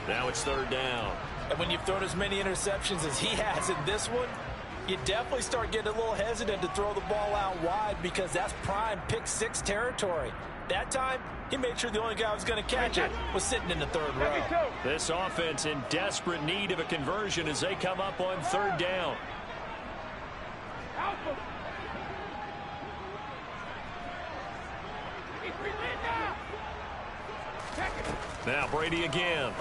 Now it's 3rd down. And when you've thrown as many interceptions as he has in this one, you definitely start getting a little hesitant to throw the ball out wide because that's prime pick 6 territory. That time, he made sure the only guy who was going to catch it was sitting in the 3rd row. This offense in desperate need of a conversion as they come up on 3rd down. Now Brady again.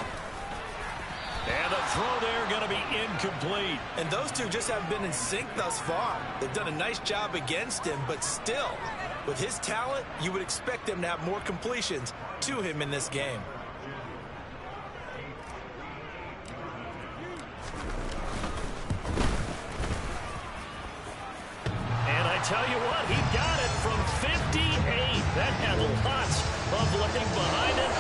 And the throw there going to be incomplete. And those two just haven't been in sync thus far. They've done a nice job against him, but still, with his talent, you would expect them to have more completions to him in this game. And I tell you what, he got it from 58. That had lots of leg behind it.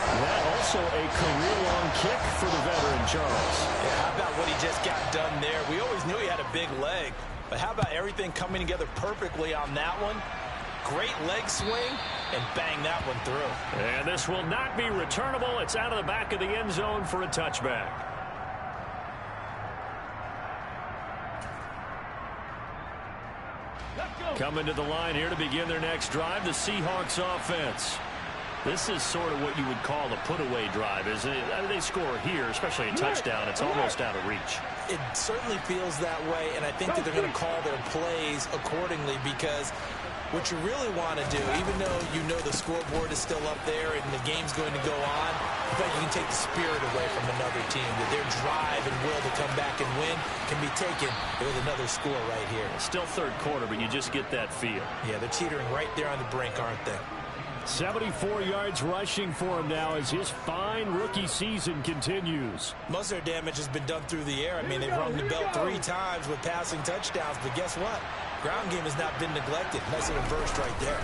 That also a career-long kick for the veteran, Charles. Yeah, how about what he just got done there? We always knew he had a big leg, but how about everything coming together perfectly on that one? Great leg swing, and bang that one through. And this will not be returnable. It's out of the back of the end zone for a touchback. Coming to the line here to begin their next drive, the Seahawks offense. This is sort of what you would call a put-away drive, isn't it? I mean, they score here, especially a touchdown. It's almost out of reach. It certainly feels that way, and I think that they're going to call their plays accordingly because what you really want to do, even though you know the scoreboard is still up there and the game's going to go on, but you can take the spirit away from another team, that their drive and will to come back and win can be taken with another score right here. Still 3rd quarter, but you just get that feel. Yeah, they're teetering right there on the brink, aren't they? 74 yards rushing for him now as his fine rookie season continues. Most of their damage has been done through the air. I mean, they've rung the bell 3 times with passing touchdowns, but guess what? Ground game has not been neglected. Nice little burst right there.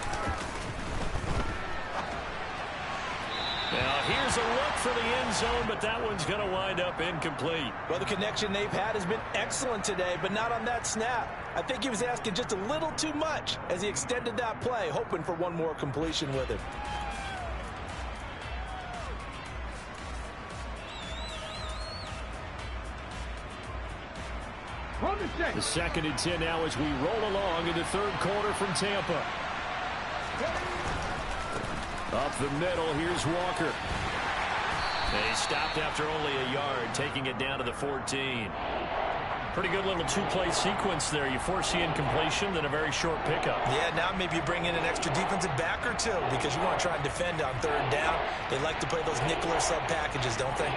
Now here's a look for the end zone, but that one's going to wind up incomplete. Well, the connection they've had has been excellent today, but not on that snap. I think he was asking just a little too much as he extended that play, hoping for one more completion with it. The 2nd and 10 now as we roll along in the third quarter from Tampa. Up the middle, here's Walker. And he stopped after only a yard, taking it down to the 14. Pretty good little two-play sequence there. You force the incompletion, then a very short pickup. Yeah, now maybe you bring in an extra defensive back or two because you want to try and defend on third down. They like to play those nickel or sub packages, don't they?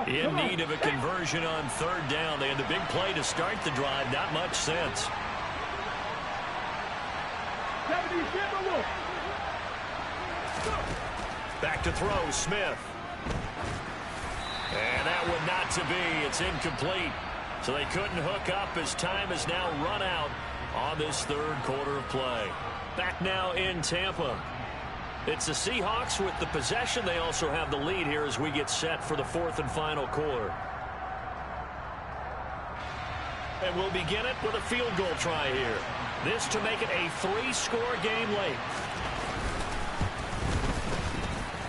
In need of a conversion on third down. They had the big play to start the drive. Not much sense. Back to throw, Smith. And that one not to be. It's incomplete. So they couldn't hook up as time has now run out on this third quarter of play. Back now in Tampa. It's the Seahawks with the possession. They also have the lead here as we get set for the fourth and final quarter. And we'll begin it with a field goal try here. This to make it a 3-score game late.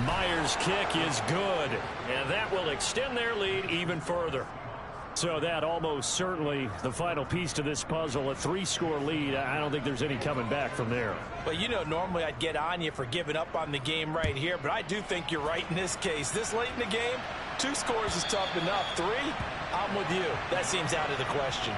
Myers' kick is good, and that will extend their lead even further. So that almost certainly the final piece to this puzzle, a 3-score lead. I don't think there's any coming back from there. Well, you know, normally I'd get on you for giving up on the game right here, but I do think you're right in this case. This late in the game, 2 scores is tough enough. 3, I'm with you. That seems out of the question.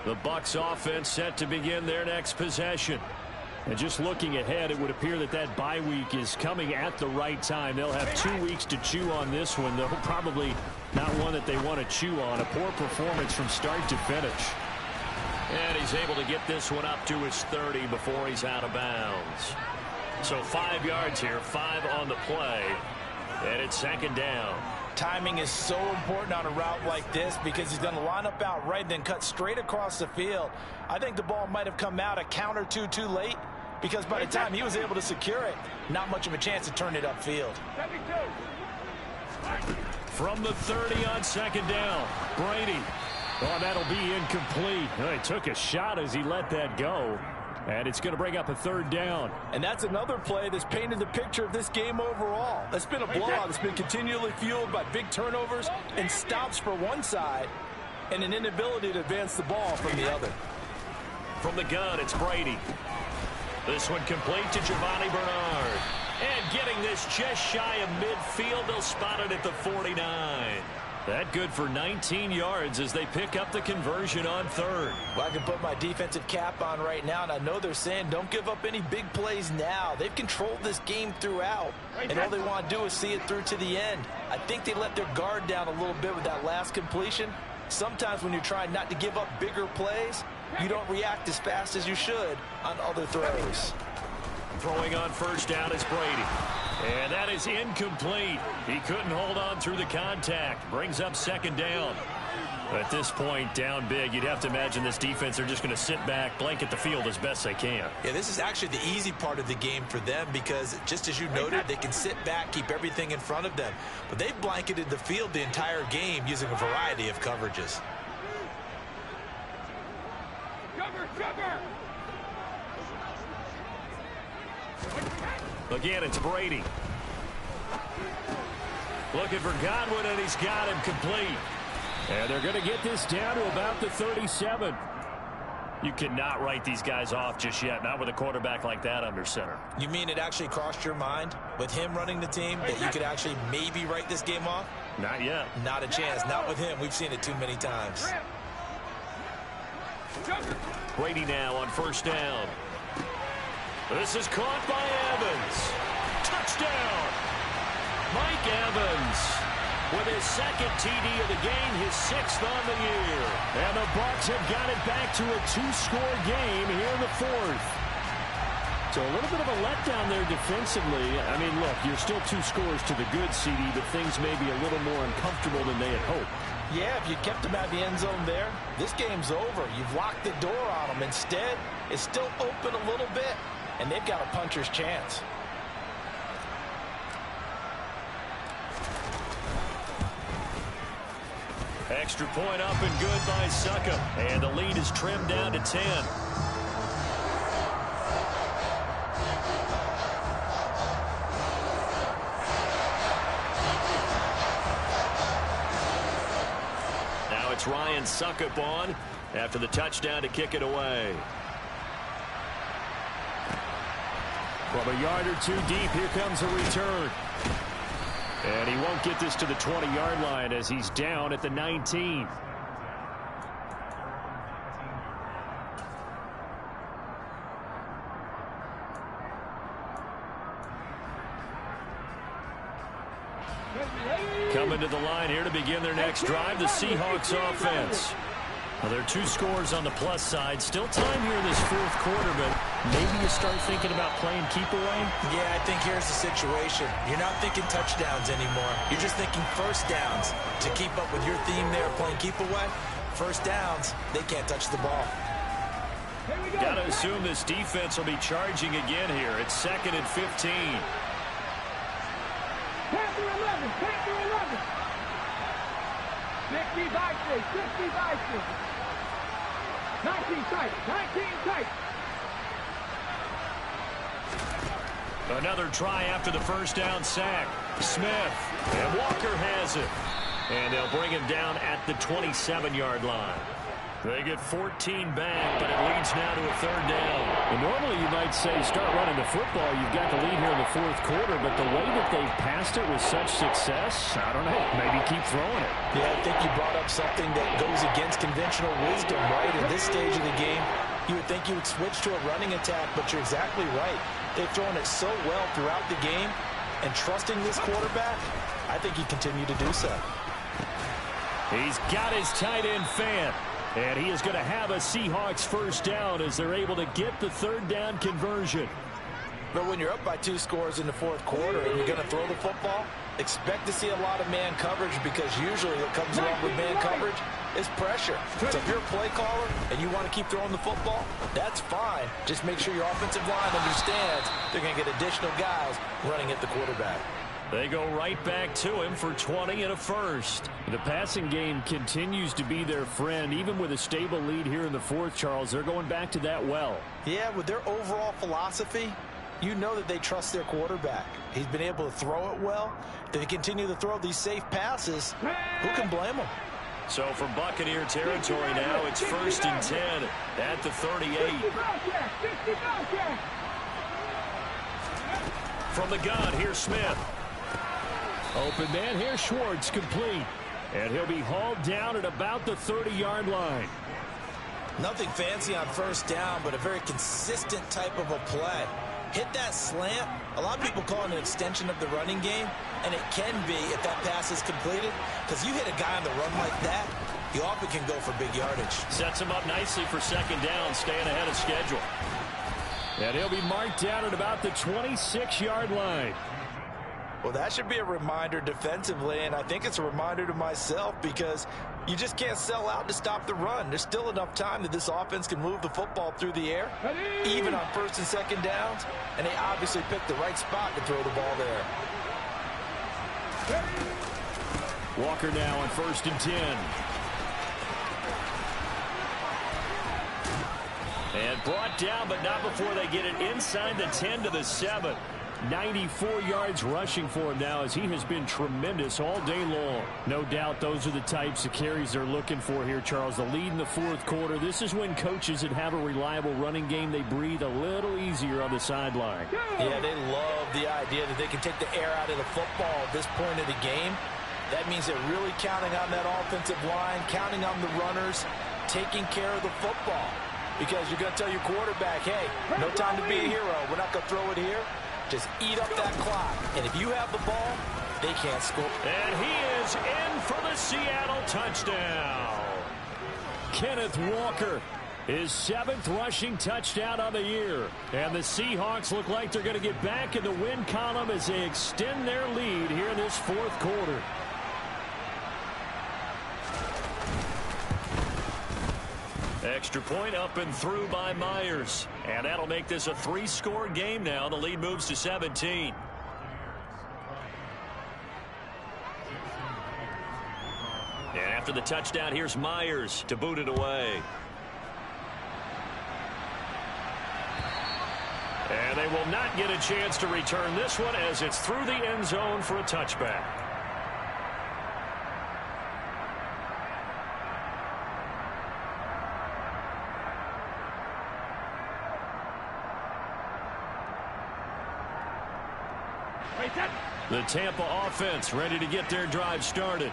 The Bucs offense set to begin their next possession. And just looking ahead, it would appear that that bye week is coming at the right time. They'll have 2 weeks to chew on this one, though probably not one that they want to chew on. A poor performance from start to finish. And he's able to get this one up to his 30 before he's out of bounds. So 5 yards here, 5 on the play, and it's 2nd down. Timing is so important on a route like this because he's going to line up out right and then cut straight across the field. I think the ball might have come out a count or two too late because by the time he was able to secure it, not much of a chance to turn it upfield. From the 30 on 2nd down, Brady. Oh, that'll be incomplete. He took a shot as he let that go. And it's going to bring up a 3rd down. And that's another play that's painted the picture of this game overall. It's been a blowout. It's been continually fueled by big turnovers and stops for one side and an inability to advance the ball from the other. From the gun, it's Brady. This one complete to Giovanni Bernard. And getting this just shy of midfield, they'll spot it at the 49. That good for 19 yards as they pick up the conversion on 3rd. Well, I can put my defensive cap on right now, and I know they're saying don't give up any big plays now. They've controlled this game throughout, and all they want to do is see it through to the end. I think they let their guard down a little bit with that last completion. Sometimes when you're trying not to give up bigger plays, you don't react as fast as you should on other throws. Throwing on 1st down is Brady. And that is incomplete. He couldn't hold on through the contact. Brings up 2nd down. At this point, down big, you'd have to imagine this defense are just going to sit back, blanket the field as best they can. Yeah, this is actually the easy part of the game for them because, just as you noted, they can sit back, keep everything in front of them. But they've blanketed the field the entire game using a variety of coverages. Cover! Again, it's Brady. Looking for Godwin, and he's got him complete. And they're going to get this down to about the 37. You cannot write these guys off just yet, not with a quarterback like that under center. You mean it actually crossed your mind with him running the team that you could actually maybe write this game off? Not yet. Not a chance. Not with him. We've seen it too many times. Brady now on 1st down. This is caught by Evans. Touchdown! Mike Evans with his 2nd TD of the game, his 6th on the year. And the Bucs have got it back to a 2-score game here in the 4th. So a little bit of a letdown there defensively. I mean, look, you're still 2 scores to the good, CD, but things may be a little more uncomfortable than they had hoped. Yeah, if you kept them out of the end zone there, this game's over. You've locked the door on them. Instead, it's still open a little bit, and they've got a puncher's chance. Extra point up and good by Suckup. And the lead is trimmed down to 10. Now it's Ryan Suckup on after the touchdown to kick it away. From a yard or 2 deep, here comes a return. And he won't get this to the 20-yard line as he's down at the 19. Coming to the line here to begin their next drive, the Seahawks offense. Well, there are 2 scores on the plus side. Still time here in this 4th quarter, but maybe you start thinking about playing keep away? Yeah, I think here's the situation. You're not thinking touchdowns anymore. You're just thinking first downs. To keep up with your theme there, playing keep away, first downs, they can't touch the ball. Got to assume this defense will be charging again here. It's 2nd and 15. Panther 11, Panther 11. 60 by 6, 60 by 6. 19 tight, 19 tight. Another try after the first down sack. Smith, and Walker has it. And they'll bring him down at the 27-yard line. They get 14 back, but it leads now to a 3rd down. And normally you might say start running the football. You've got the lead here in the 4th quarter, but the way that they've passed it with such success, I don't know, maybe keep throwing it. Yeah, I think you brought up something that goes against conventional wisdom, right? In this stage of the game, you would think you would switch to a running attack, but you're exactly right. They've thrown it so well throughout the game, and trusting this quarterback, I think he continue to do so. He's got his tight end fan. And he is going to have a Seahawks first down as they're able to get the 3rd down conversion. But when you're up by 2 scores in the 4th quarter and you're going to throw the football, expect to see a lot of man coverage, because usually what comes along with man coverage is pressure. So if you're a play caller and you want to keep throwing the football, that's fine. Just make sure your offensive line understands they're going to get additional guys running at the quarterback. They go right back to him for 20 and a first. The passing game continues to be their friend. Even with a stable lead here in the 4th, Charles, they're going back to that well. Yeah, with their overall philosophy, you know that they trust their quarterback. He's been able to throw it well. They continue to throw these safe passes. Who can blame them? So from Buccaneer territory now, it's 1st and 10 at the 38. From the gun, here's Smith. Open man, here's Schwartz, complete. And he'll be hauled down at about the 30-yard line. Nothing fancy on first down, but a very consistent type of a play. Hit that slant. A lot of people call it an extension of the running game, and it can be if that pass is completed, because you hit a guy on the run like that, you often can go for big yardage. Sets him up nicely for 2nd down, staying ahead of schedule. And he'll be marked down at about the 26-yard line. Well, that should be a reminder defensively, and I think it's a reminder to myself, because you just can't sell out to stop the run. There's still enough time that this offense can move the football through the air, even on 1st and 2nd downs, and they obviously picked the right spot to throw the ball there. Walker now on 1st and 10. And brought down, but not before they get it inside the 10 to the 7. 94 yards rushing for him now, as he has been tremendous all day long. No doubt those are the types of carries they're looking for here, Charles. The lead in the 4th quarter. This is when coaches that have a reliable running game, they breathe a little easier on the sideline. Yeah, they love the idea that they can take the air out of the football at this point of the game. That means they're really counting on that offensive line, counting on the runners, taking care of the football. Because you're going to tell your quarterback, hey, no time to be a hero. We're not going to throw it here. Just eat up that clock. And if you have the ball, they can't score. And he is in for the Seattle touchdown. Kenneth Walker His 7th rushing touchdown on the year. And the Seahawks look like they're going to get back in the win column as they extend their lead here in this 4th quarter. Extra point up and through by Myers. And that'll make this a 3-score game now. The lead moves to 17. And after the touchdown, here's Myers to boot it away. And they will not get a chance to return this one as it's through the end zone for a touchback. The Tampa offense ready to get their drive started.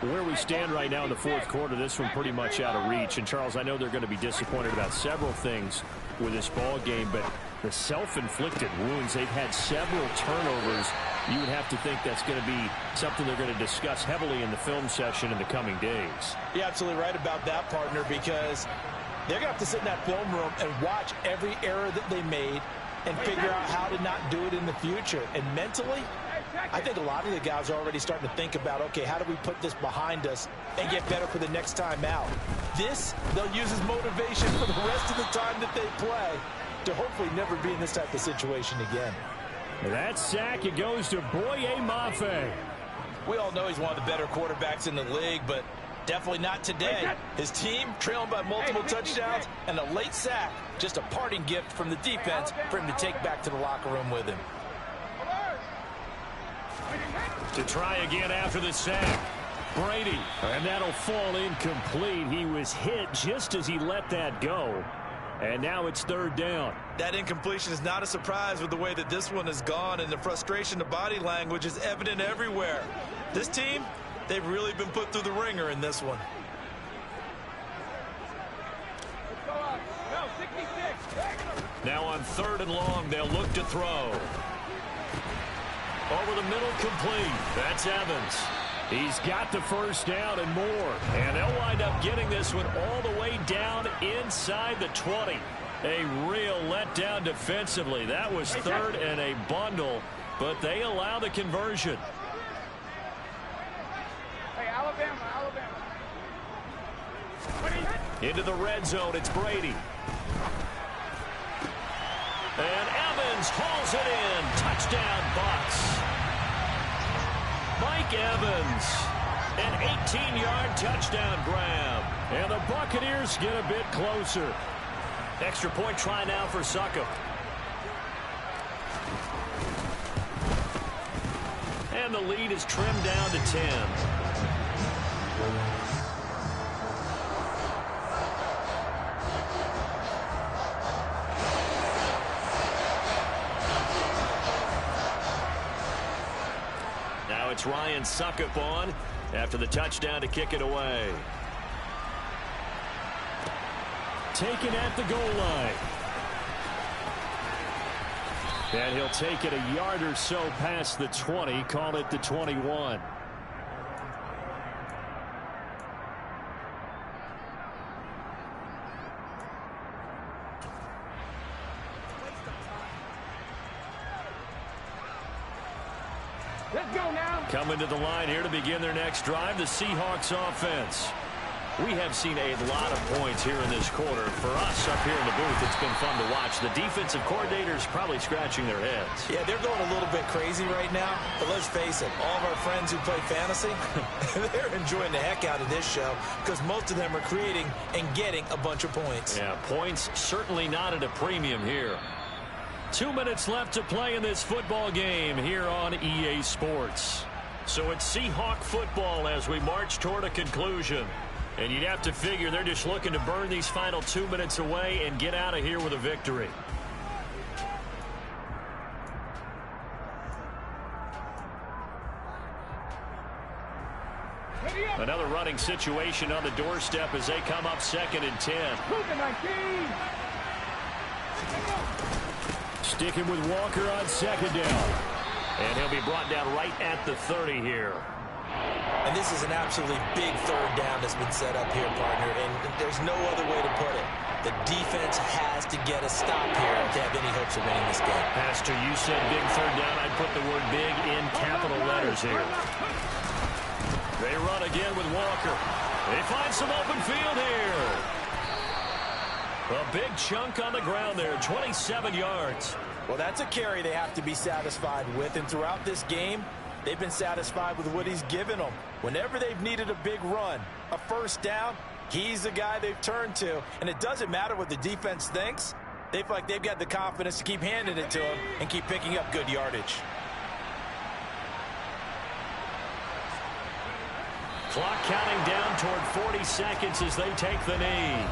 Where we stand right now in the 4th quarter, this one pretty much out of reach. And, Charles, I know they're going to be disappointed about several things with this ball game, but the self-inflicted wounds, they've had several turnovers. You would have to think that's going to be something they're going to discuss heavily in the film session in the coming days. You're absolutely right about that, partner, because they're going to have to sit in that film room and watch every error that they made and figure out how to not do it in the future. And mentally, I think a lot of the guys are already starting to think about, okay, how do we put this behind us and get better for the next time out? This, they'll use as motivation for the rest of the time that they play to hopefully never be in this type of situation again. That sack, it goes to Boye Mafe. We all know he's one of the better quarterbacks in the league, but definitely not today. His team trailing by multiple touchdowns and a late sack, just a parting gift from the defense for him to take back to the locker room with him. To try again after the sack. Brady, and that'll fall incomplete. He was hit just as he let that go. And now it's 3rd down. That incompletion is not a surprise with the way that this one has gone, and the frustration, the body language is evident everywhere. This team, they've really been put through the ringer in this one. Now on 3rd and long, they'll look to throw. Over the middle, complete. That's Evans. He's got the 1st down and more. And they'll wind up getting this one all the way down inside the 20. A real letdown defensively. That was 3rd and a bundle, but they allow the conversion. Hey, Alabama. Into the red zone, it's Brady. And Evans hauls it in. Touchdown, Bucs. Mike Evans, an 18-yard touchdown grab. And the Buccaneers get a bit closer. Extra point try now for Succop. And the lead is trimmed down to 10. It's Ryan Succop on after the touchdown to kick it away. Taken at the goal line. And he'll take it a yard or so past the 20, call it the 21. Let's go now. Coming to the line here to begin their next drive, the Seahawks offense. We have seen a lot of points here in this quarter. For us up here in the booth, it's been fun to watch. The defensive coordinators probably scratching their heads. Yeah, they're going a little bit crazy right now. But let's face it, all of our friends who play fantasy, they're enjoying the heck out of this show because most of them are creating and getting a bunch of points. Yeah, points certainly not at a premium here. 2 minutes left to play in this football game here on EA Sports. So it's Seahawk football as we march toward a conclusion. And you'd have to figure they're just looking to burn these final 2 minutes away and get out of here with a victory. Another running situation on the doorstep as they come up 2nd and 10. Sticking with Walker on 2nd down. And he'll be brought down right at the 30 here. And this is an absolutely big third down that's been set up here, partner, and there's no other way to put it. The defense has to get a stop here to have any hopes of winning this game. Pastor, you said big third down. I'd put the word big in capital letters here. They run again with Walker. They find some open field here. A big chunk on the ground there, 27 yards. Well, that's a carry they have to be satisfied with, and throughout this game, they've been satisfied with what he's given them. Whenever they've needed a big run, a first down, he's the guy they've turned to. And it doesn't matter what the defense thinks. They feel like they've got the confidence to keep handing it to him and keep picking up good yardage. Clock counting down toward 40 seconds as they take the knee.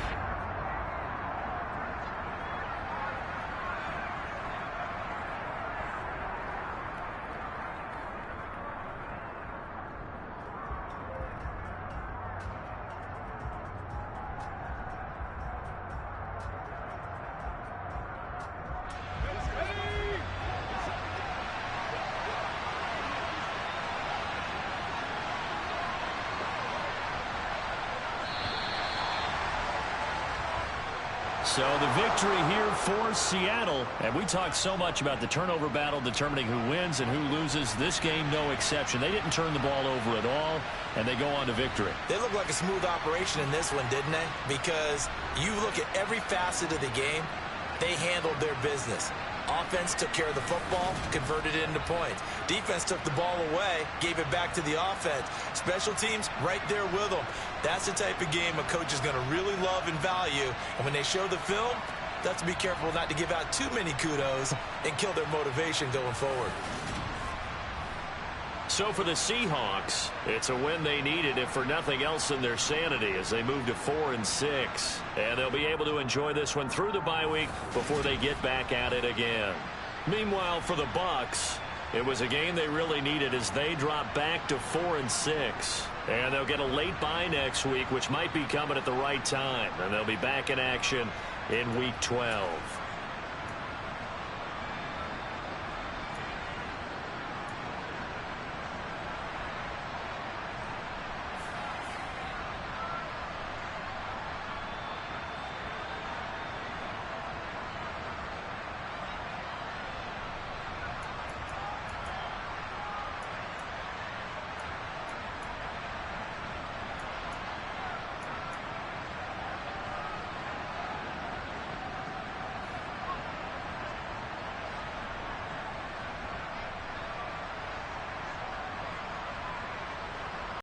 So the victory here for Seattle. And we talked so much about the turnover battle determining who wins and who loses. This game, no exception. They didn't turn the ball over at all, and they go on to victory. They look like a smooth operation in this one, didn't they? Because you look at every facet of the game, they handled their business. Offense took care of the football, converted it into points. Defense took the ball away, gave it back to the offense. Special teams right there with them. That's the type of game a coach is going to really love and value. And when they show the film, they have to be careful not to give out too many kudos and kill their motivation going forward. So for the Seahawks, it's a win they needed, if for nothing else than their sanity, as they move to 4-6. And they'll be able to enjoy this one through the bye week before they get back at it again. Meanwhile, for the Bucs, it was a game they really needed as they drop back to 4-6. And they'll get a late bye next week, which might be coming at the right time. And they'll be back in action in Week 12.